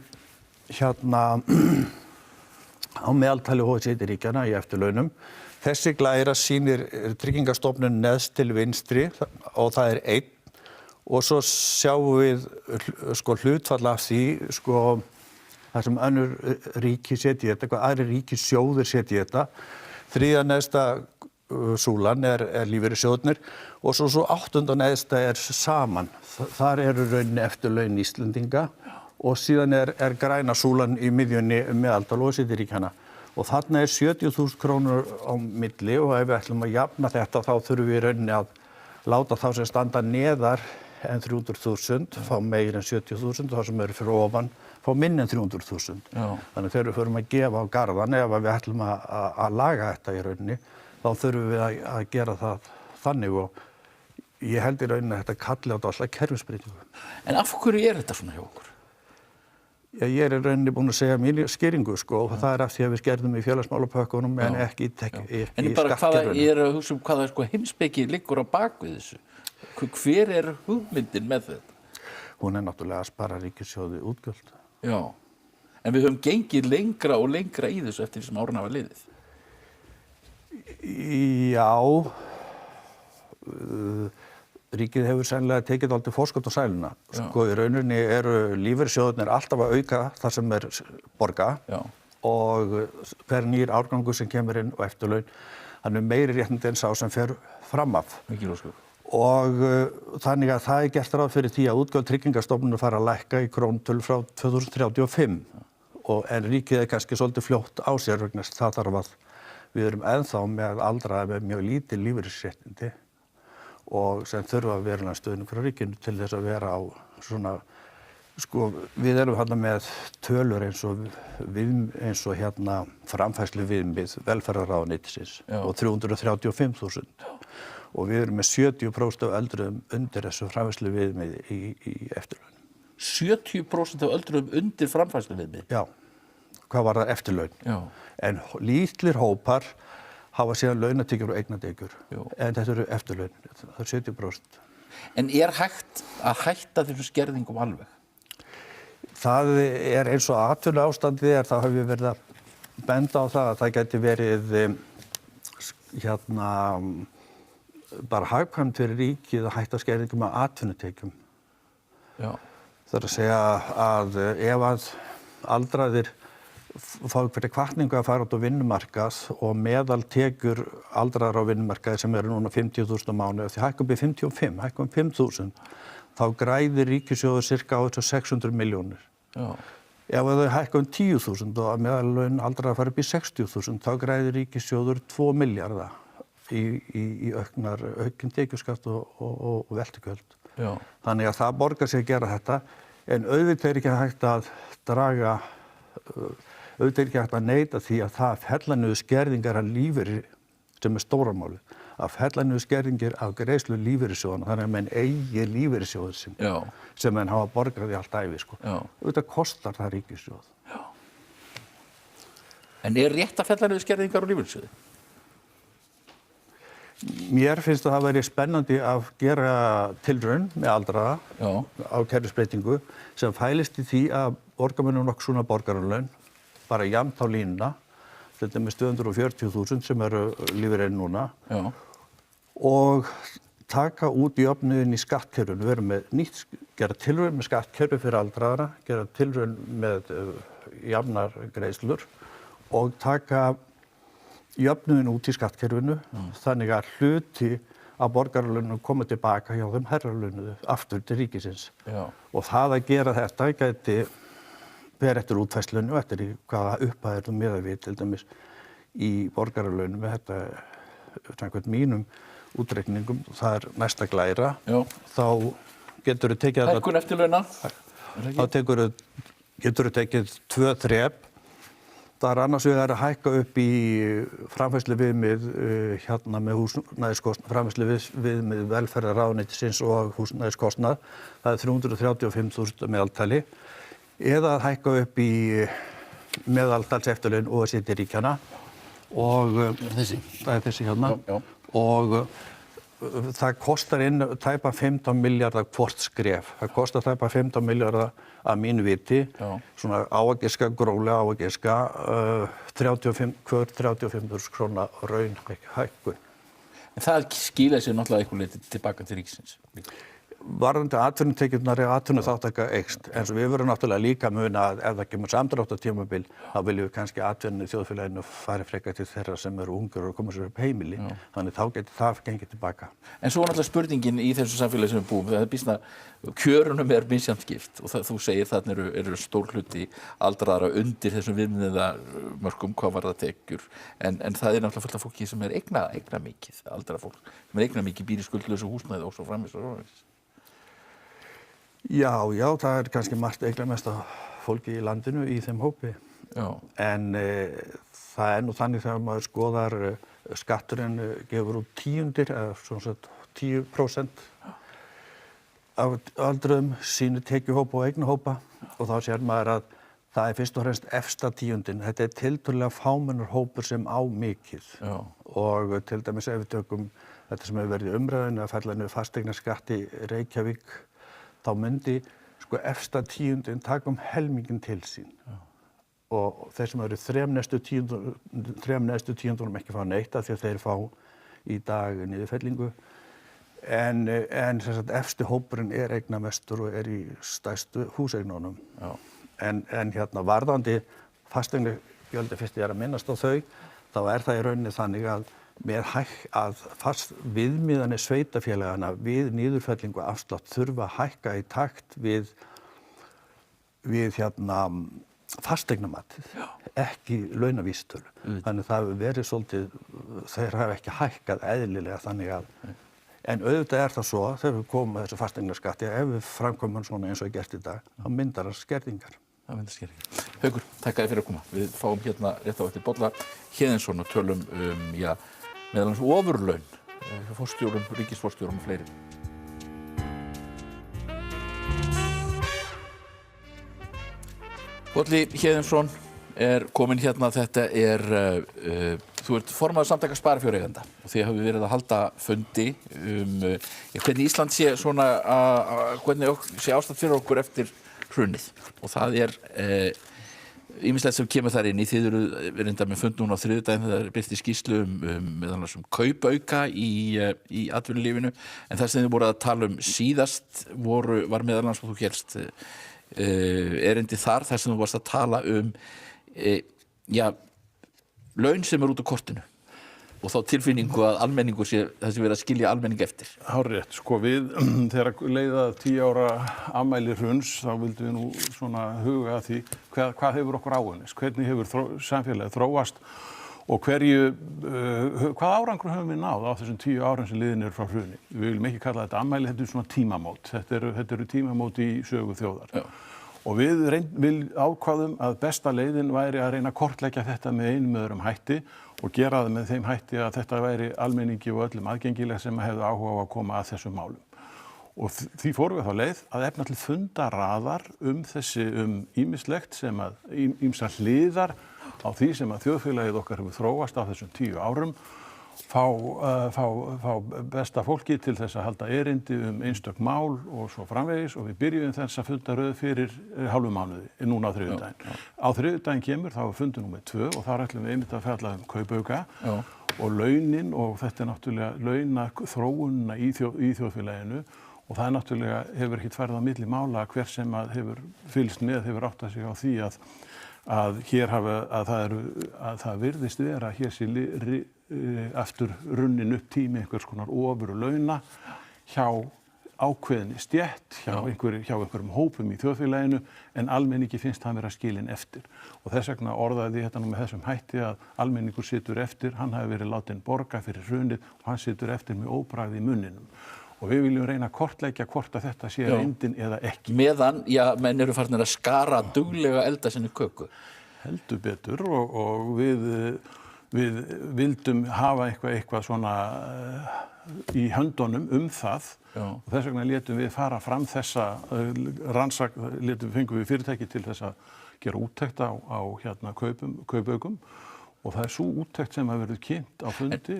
á meðaltali OECD-ríkjana í eftirlaunum. Þessi glæra sýnir Tryggingastofnun neðst til vinstri og það er 1 og svo sjáum við sko hlutfall af því sko þar sem önnur ríki setja þetta, hvað aðrir ríkissjóðir setja þetta. Þriðja neðsta súlan er lífeyrissjóðirnir og svo 8. neðsta er saman. Þar eru rauninni eftirlaun Íslendinga og síðan er græna súlan í miðjunni meðaldal OECD-ríkjanna. Og þarna er 70.000 krónur á milli og ef við ætlum að jafna þetta þá þurfum við rauninni að láta þá sem standa neðar en 300.000 fá meir en 70.000 og þá sem eru fyrir ofan fá minni en 300.000. Þannig þegar við förum að gefa á garðan ef við ætlum að laga þetta í rauninni þá þurfum við að gera það þannig og ég held í rauninni að þetta kalli á þetta alltaf kerfisbreytingu. En af hverju er þetta svona hjá okkur? Já, ég er í rauninni búin að segja mín skýringu sko og það er af því að við skerðum í félagsmálapökkunum en ekki í skattkerfinu. En bara ég er að hugsa hvaða sko heimspeki liggur á bakvið þessu. Hver er hugmyndin með þetta? Hún er náttúrulega að spara ríkissjóði útgjöld. Já, en við höfum gengið lengra og lengra í þessu eftir því sem árin hafa liðið. Já, ríkið hefur sennilega tekið dálítið forskot á sæluna. Sko í rauninni eru lífeyrissjóðirnir alltaf að auka það sem er borga og hver nýr árgangur sem kemur inn og eftirlaun, hann er meiri réttindi en sá sem fer fram af. Mikil ósköp. Og þannig að það er gert ráð fyrir því að útgjöld Tryggingastofnunar fara að lækka í krónutölu frá 2035 en ríkið er kannski svolítið fljótt á sér vegna þess að það þarf að við erum ennþá með aldraða með mjög lítil lífeyrisréttindi og sem þurfa að vera stuðning frá ríkinu til þess að vera á svona, sko, við erum hérna með tölur eins og hérna framfærslu viðmið velferðarráðuneytisins og 335.000 og við erum með 70% af öldruðum undir þessu framfærslu viðmið í eftirlaunum. 70% af öldruðum undir framfærslu viðmið? Já, hvað var það eftirlaun. Já. En lítlir hópar hafa síðan launatekjur og eignatekjur. En þetta eru eftirlaun, það er 70%. En hægt að hætta þessum skerðingum alveg? Það eins og atvinnuástandið þá hef ég verið að benda á það að það gæti verið bara hagkvæmt fyrir ríkið að hætta skerðingum af atvinnutekjum. Já. Það er að segja að ef að aldraðir fá fyrir hvatningu að fara út á vinnumarkað og meðaltekjur aldraðar á vinnumarkaði sem eru núna 50.000 á mánuði, því hækka upp í 55, hækka 5.000, þá græðir ríkissjóður sirka á þessu 600 milljónir. Já. Ef þau hækka 10.000 og að meðallaun aldraðar fara upp í 60.000, þá græðir ríkissjóður 2 milljarða í aukinn tekjuskatt og veltugjöld. Já. Þannig að það borgar sig að gera þetta, en auðvitað ekki hægt að draga, auðvitað ekki hægt að neita því að það fella niður skerðingar af lífeyri sem stóra málið, að fella niður skerðingar af greiðslu lífeyrissjóðanna, þannig að menn eigi lífeyrissjóð sem menn hafa borgað í allt ævi, sko. Auðvitað kostar það ríkissjóð. Já. En rétt að fella niður skerðingar á lífeyrissjóði? Mér finnst að það væri spennandi að gera tilraun með aldraða á kerfisbreytingu sem fælist í því að borgarmönnum nokkuð svona borgaralaun, bara jafnt á línuna, til dæmis 240.000 sem eru lífeyrir núna, og taka út jöfnuðinn í skattkerfinu, vera með gera tilraun með skattkerfi fyrir aldraðara, gera tilraun með jafnar greiðslur og taka jöfnuðinn út í skattkerfinu, þannig að hluti af borgaralaunum koma tilbaka hjá þeim hærralaunuðu aftur til ríkisins. Og það að gera þetta gæti verið eftir útfærslunni og eftir hvaða upphæðir þú miðað við, til dæmis í borgaralaunum með þetta samkvæmt mínum útreikningum, það er næsta glæra, þá getur þú tekið þetta. Hækkun eftirlauna? Þá getur þú tekið 2 þrep. Það annars vegar að hækka upp í framfærsluviðmið með húsnæðiskostnað, framfærsluviðmið velferðarráðuneytisins og húsnæðiskostnað. Það er 335.000 meðaltali. Eða að hækka upp í meðaltalseftirlaun OECD-ríkjanna og það er þessi hérna. Og það kostar inn tæpa 15 milljarða hvort skref. Það kostar tæpa 15 milljarða að mínu viti, svona áagiska, gróflega áagiska, 35.000 króna raun hækkun. En það skilar sér náttúrulega eitthvað leyti tilbaka til ríkisins? Varðandi atvinnutekjurnar atvinnuþátttaka eykst, en svo við verðum náttúrulega líka að muna að ef það kemur samdráttartímabil, þá viljum við kannski atvinnu í þjóðfélaginu fari frekar til þeirra sem eru ungir og koma sér upp heimili, þannig þá getur það gengið tilbaka. En svo náttúrulega spurningin í þessu samfélagi sem við búum, það býsna kjörunum misjafnt skipt og þú segir þarna eru stór hluti aldraðara undir þessum viðmiðamörkum, hvað var það tekjur, en það er náttúrulega fullt af fólki sem eigna mikið, aldrað fólk sem eigna mikið, býr í skuldlausu húsnæði og svo framvegis. Já, það kannski margt eiglamesta fólki í landinu í þeim hópi. En það nú þannig þegar maður skoðar skatturinn gefur út tíundir, eða svona 10% af aldruðum sínu tekjuhópa og eignahópa og þá sér maður að það fyrst og fremst efsta tíundin. Þetta tiltölulega fámennur hópur sem á mikið. Og til dæmis ef við tökum þetta sem hefur verið í umræðunni að fella niður fasteignaskatt í Reykjavík, þá myndi efsta tíundin taka helminginn til sín. Og þeir sem eru þrem næstu tíundunum ekki fá neitt af því að þeir fá í dag niðurfellingu. En sem sagt efsti hópurinn eignamestur og í stærstu húseignunum. En hérna varðandi fasteignagjöld, fyrst ég að minnast á þau, þá það í rauninni þannig að viðmiðanir sveitarfélagana við niðurfellingu afslátt þurfa að hækka í takt við fasteignamatið, ekki launavísitölu. Þannig það hefur verið svolítið, þeir hafa ekki hækkað eðlilega þannig að, en auðvitað það svo þegar við komum með þessu fasteignaskatti, ef við framkomum svona eins og gert í dag, þá myndar það skerðingar. Haukur, takk fyrir að koma. Við fáum hérna rétt á eftir Bolla Héðinsson og tölum meðal annars ofurlaun, forstjórum, ríkisforstjórum og fleiri. Bolli Héðinsson, komin hérna. Þetta þú ert formaður samtaka sparifjáreigenda og þið hafið verið að halda fundi hvernig Ísland sé svona hvernig sé ástand fyrir okkur eftir hrunið og það ýmislegt sem kemur þar inn í. Þið eruð reyndar með fund núna á þriðjudaginn þegar birti skýrslu meðal annars kaupauka í atvinnulífinu en það sem þið voru að tala síðast var meðal annars og þú hélst erindi þar sem þú varst að tala laun sem út á kortinu og þá tilfinningu að almenningur sé það sem verið að skilja almenning eftir. Hárrétt, sko við þegar leiða 10 ára afmæli hruns þá vildum við nú svona huga að því hvað hefur okkur áunnist, hvernig hefur samfélagið þróast og hvað árangur höfum við náð á þessum 10 árum sem liðin eru frá hruni. Við viljum ekki kalla þetta afmæli, þetta svona tímamót. Þetta eru tímamót í sögu þjóðar. Já. Og við ákváðum að besta leiðin væri að reyna að kortleggja þetta með einum öðrum hætti og gera það með þeim hætti að þetta væri almenningi og öllum aðgengileg sem hefðu áhuga á að koma að þessum málum. Og því fórum við þá leið að efna til fundaraðar ýmislegt ýmsar hliðar á því sem að þjóðfélagið okkar hefur þróast á þessum 10 árum fá besta fólki til þess að halda erindi einstök mál og svo framvegis og við byrjum þessa fundaröð fyrir hálfum mánuði núna á þriðjudaginn. Á þriðjudaginn kemur þá fundur númer 2 og þar ætlum við einmitt að fjalla kaupauka og launin og þetta náttúrulega launaþróunina í þjóðfélaginu og það náttúrulega hefur ekkert farið á milli mála hver sem að hefur fylgst með hefur áttað sig á því að hér það virðist vera hér sé aftur runnin upp tími einhvers konar ofur launa hjá ákveðinni stétt, hjá einhverjum hópum í þjóðfélaginu en almenningi finnst hann vera skilinn eftir. Og þess vegna orðaði þetta nú með þessum hætti að almenningur situr eftir, hann hafi verið látinn borga fyrir hrunið og hann situr eftir með óbragð í munninum. Og við viljum reyna að kortleggja hvort að þetta sé reyndin eða ekki. Meðan, menn eru farnir að skara duglega elda sinni köku. Heldur betur og við vildum hafa eitthvað svona í höndunum það og þess vegna létum við fara fram þessa fengum við fyrirtæki til þess að gera úttekt á kaupaukum og það svo úttekt sem verður kynnt á fundi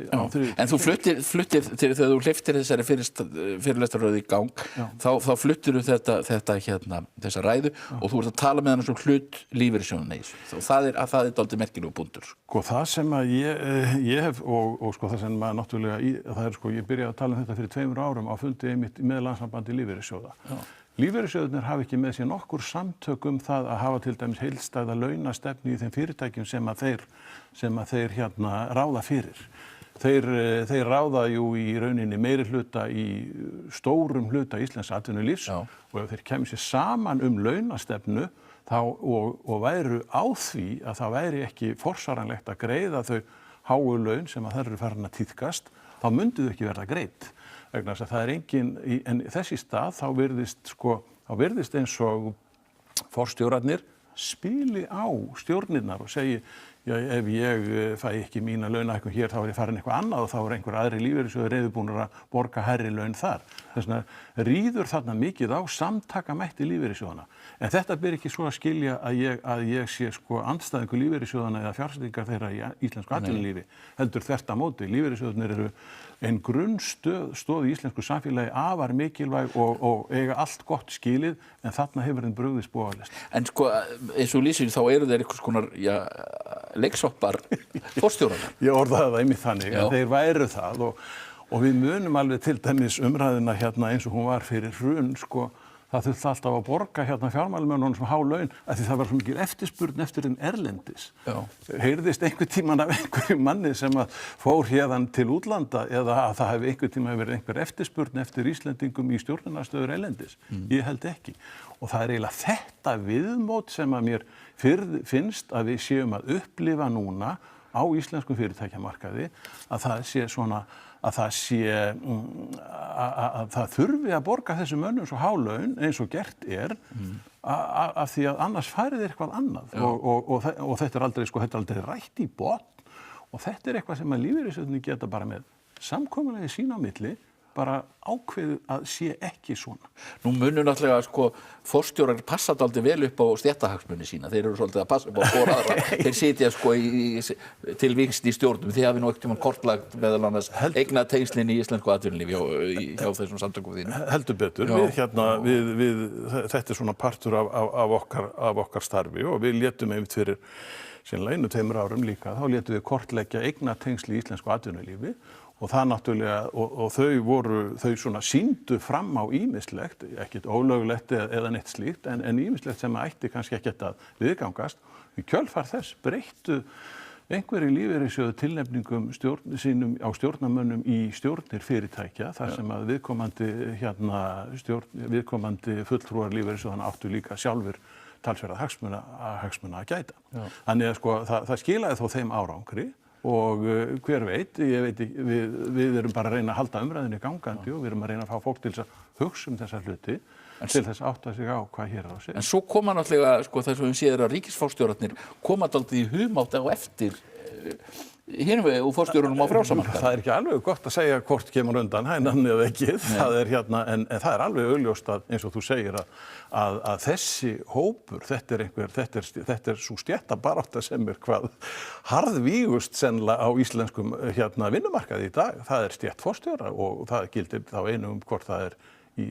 En þú fluttir þegar þú hleyptir þessari fyrirlestarröð í gang þá fluttir þessa ræðu og þú ert að tala með hann um hlut lífeyrissjóðanna í þessu og það er dálítið merkilegur punktur. Sko það sem að ég hef og sko það sem að náttúrulega ég byrjaði að tala um þetta fyrir 2 árum á fundi einmitt með Landssambandi lífeyrissjóða. Lífeyrissjóðirnir hafa ekki með sér nokkur samtök það að hafa til dæmis heildstæða launastefnu í þeim fyrirtækjum sem að þeir ráða fyrir. Þeir ráða jú í rauninni meiri hluta í stórum hluta íslensks atvinnulífs og ef þeir kemur sér saman launastefnu og væru á því að það væri ekki forsvaranlegt að greiða þau háu laun sem að þær eru farin að tíðkast, þá myndu þau ekki verða greidd. Vegna þess að það engin, en þess í stað þá virðist eins og forstjórarnir spili á stjórnirnar og segi ef ég fæ ekki mína launahækkun hér þá er ég farin eitthvað annað og þá er einhver aðri lífeyrissjóðir reiðubúnir að borga hærri laun þar. Þess vegna ríður þarna mikið á samtakamætti lífeyrissjóðanna. En þetta ber ekki svo að skilja að ég sé andstæðingur lífeyrissjóðanna eða fjárfestingar þeirra í íslensku atvinnulífi. Heldur þvert á móti. Lífeyrissjóðirnir eru ein grunnstoð í íslensku samfélagi afar mikilvæg og eiga allt gott skilið en þarna hefur þeim brugðist bóðalist. En eins og lýsir þá eru þeir einhvers konar leiksoppar forstjórana. Ég orðaði það einmitt þannig að þeir væru það og við munum alveg til dæmis umræðuna eins og hún var fyrir hrun það þurfti alltaf að borga fjármálamönnunum sem há laun af því það var svo mikil eftirspurn eftir þeim erlendis. Heyrðist einhvern tímann af einhverjum manni sem að fór hérðan til útlanda eða að það hefði einhvern tímann verið einhver eftirspurn eftir Íslendingum í stjórnunarstöður erlendis. Ég held ekki. Og það er eiginlega þetta viðmót sem að mér finnst að við séum að upplifa núna á íslenskum fyrirtækjamarkaði að það sé svona að það þurfi að borga þessum mönnum svo há laun eins og gert af því að annars færið eitthvað annað og þetta er aldrei rætt í botn og þetta er eitthvað sem að lífeyrissjóðirnir geta bara með samkomulagi sín á milli bara ákveðið að sé ekki svona. Nú munur náttúrulega sko forstjórar passa dálítið vel upp á stéttahagsmuni sína. Þeir eru svolítið að passa upp á hvor aðra. Þeir sitja sko til víxl í stjórnum. Þið hafið nú ekkert kortlagt meðal annars eignatengslin í íslensku atvinnulífi hjá þessum samtökum þínum. Heldur betur. Þetta svona partur af okkar starfi og við létum einmitt fyrir seinlega 1-2 árum líka, þá létum við kortleggja eignatengsli í íslensku atvinnulífi og það náttúrulega, og þau svona sýndu fram á ýmislegt, ekkert ólöglegt eða neitt slíkt, en ýmislegt sem ætti kannski ekkert að viðgangast. Í kjölfar þess breyttu einhverjir lífeyrissjóði tilnefningum sínum á stjórnarmönnum í stjórnir fyrirtækja, þar sem að viðkomandi fulltrúar lífeyrissjóðanna áttu líka sjálfur talsverða hagsmuna að gæta. Þannig að sko, það skilaði þó þeim árangri og hver veit, við erum bara að reyna að halda umræðinni gangandi og við erum að reyna að fá fólk til þess að hugsa þessa hluti til þess að átta sig á hvað hér á sig. En svo koma náttúrulega, sko, þess að við séum að ríkisforstjórarnir koma dálítið í humátt á eftir hinum við og forstjórunum á frjálsamarkaði. Það ekki alveg gott að segja hvort kemur undan hænan eða ekki. Það en það alveg augljóst að, eins og þú segir, að þessi hópur, þetta svo stéttabarátta sem hvað harðvígust sennilega á íslenskum vinnumarkaði í dag. Það stétt forstjóra og það gildir þá einu hvort það í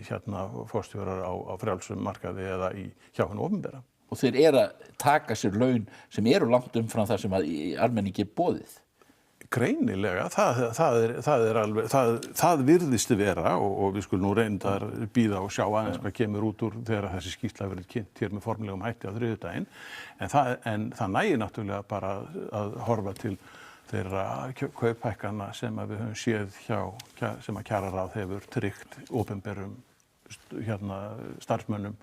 forstjórar á frjálsum markaði eða hjá hinu opinbera. Og þeir að taka sér laun sem eru langt umfram það sem að almenningi boðið. Greinilega, það virðist vera og við skulum nú reyndar bíða og sjá aðeins hvað kemur út úr þegar þessi skýrsla verið kynnt hér með formlegum hætti á þriðjudaginn. En það nægir náttúrulega bara að horfa til þeirra kauphækkana sem að við höfum séð sem að kjararáð hefur tryggt opinberum starfsmönnum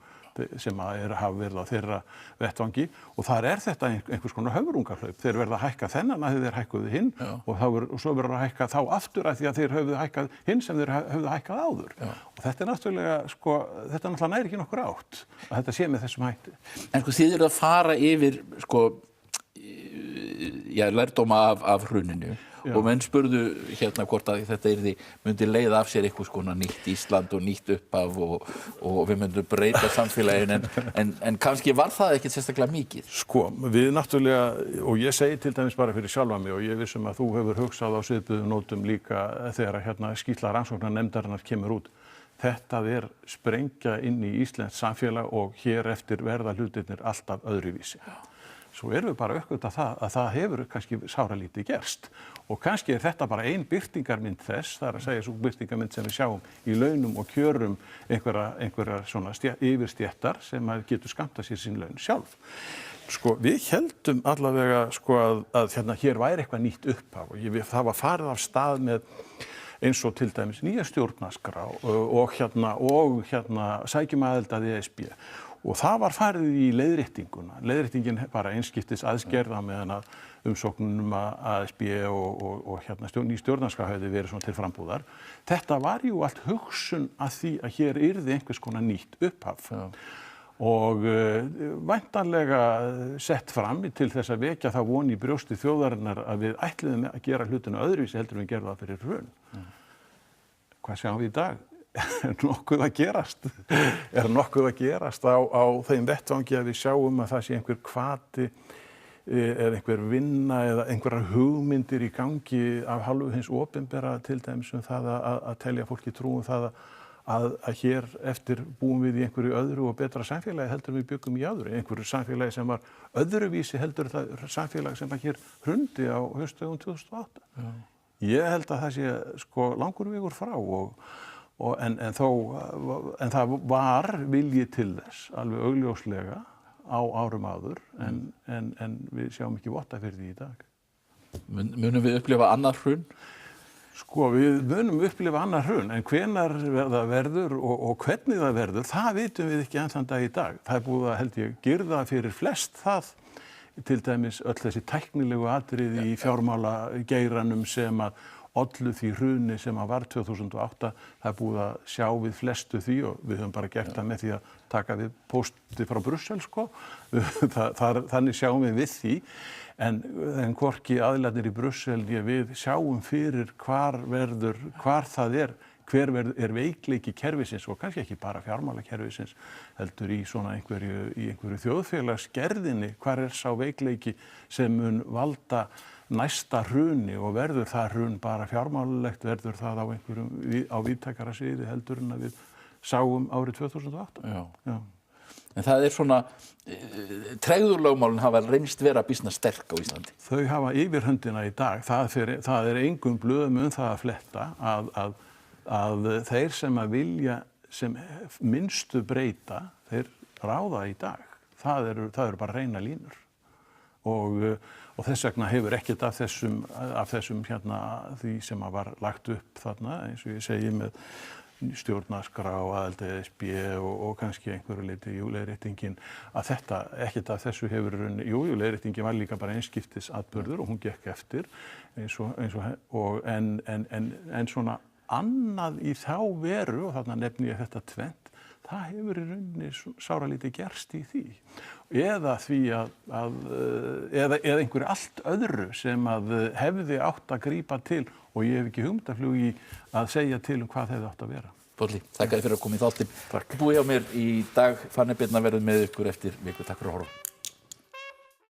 sem hafa verið á þeirra vettvangi og þar þetta einhvers konar höfrungahlaup. Þeir verða að hækka þennan að þeir hækkuðu hinn og svo verður að hækka þá aftur að því að þeir höfðu hækkað hinn sem þeir höfðu hækkað áður. Og þetta náttúrulega, þetta náttúrulega næri ekki nokkur átt að þetta sé með þessum hætti. En sko þið eru að fara yfir lærdóma af hruninu og menn spurðu hvort að þetta myndi leiða af sér eitthvað skona nýtt Ísland og nýtt upphaf og við myndum breyta samfélaginu en kannski var það ekkert sérstaklega mikið. Sko, við náttúrulega, og ég segi til dæmis bara fyrir sjálfa mig og ég vissum að þú hefur hugsað á svipuðum nótum líka þegar skýrsla rannsóknarnefndarinnar kemur út. Þetta sprengja inn í íslenskt samfélag og hér eftir verða hlutirnir alltaf öðruvísi. Svo erum við bara uppgötvað að það hefur kannski sáralítið gerst og kannski þetta bara ein birtingarmynd þess, það að segja svo birtingarmynd sem við sjáum í launum og kjörum einhverjar svona yfirstéttar sem getur skammtað sér sín laun sjálf. Sko, við heldum allavega að hér væri eitthvað nýtt upphaf og það var farið af stað með eins og til dæmis nýja stjórnarskrá og sækjum aðild að ESB. Og það var farið í leiðréttinguna. Leiðréttingin bara einskiptis aðskerða meðan að umsóknum að ESB og ný stjórnarskrá hefði verið svona til frambúðar. Þetta var jú allt hugsun að því að hér yrði einhvers konar nýtt upphaf. Og væntanlega sett fram til þess að vekja það von í brjósti þjóðarinnar að við ætluðum að gera hlutina öðruvísi heldur en við gerðum það fyrir hrun. Hvað sjáum við í dag? Er nokkuð að gerast á þeim vettvangi að við sjáum að það sé einhver hvati eða einhver vinna eða einhverjar hugmyndir í gangi af hálfu hins opinbera til dæmis það að telja fólki trú það að hér eftir búum við í einhverju öðru og betra samfélagi heldur við byggum í öðru, einhverju samfélagi sem var öðruvísi heldur það samfélagi sem hér hrundi á haustdögum 2008. Ég held að það sé langur vegur frá en það var vilji til þess alveg augljóslega á árum áður en við sjáum ekki votta fyrir því í dag. Munum við upplifa annað hrun? Sko, við munum upplifa annað hrun en hvenær það verður og hvernig það verður, það vitum við ekki enn þann dag í dag. Það búið að held ég girða fyrir flest það til dæmis öll þessi tæknilegu atriði í fjármálageiranum sem að ollu því hruni sem var 2008, það búið að sjá við flestu því og við höfum bara gert það með því að taka við pósti frá Brussel þannig sjáum við því en hvorki aðilarnir í Brussel við sjáum fyrir hvar það hver er veikleiki kerfisins og kannski ekki bara fjármálakerfisins heldur í svona einhverju þjóðfélagsgerðinni, hvar er sá veikleiki sem mun valda næsta hruni og verður það hrun bara fjármálalegt, verður það á víðtækara sviði heldur en að við sáum árið 2008. Já. En það er svona, tregðurlögmálin hafa reynst vera býsna sterk á Íslandi. Þau hafa yfirhöndina í dag. Það er engum blöðum það að fletta að þeir sem að vilja sem minnstu breyta, þeir ráða í dag. Það eru bara hreina línur. Og þess vegna hefur ekkert af þessum því sem að var lagt upp þarna, eins og ég segi með stjórnarskrá, aðild að ESB og kannski einhverju leyti leiðréttingin, að ekkert af þessu hefur leiðréttingin var líka bara einskiptis atburður og hún gekk eftir en svona annað í þá veru, og þarna nefni ég þetta tvennt, það hefur í rauninni sáralítið gerst í því. Eða því eða einhverju allt öðru sem að hefði átt að grípa til og ég hef ekki hugmyndaflug í að segja til hvað hefði átt að vera. Bolli, þakka þér fyrir að koma í þáttinn. Takk. Búið hjá mér í dag, Fanny Birna verður með ykkur eftir viku. Takk fyrir að horfa.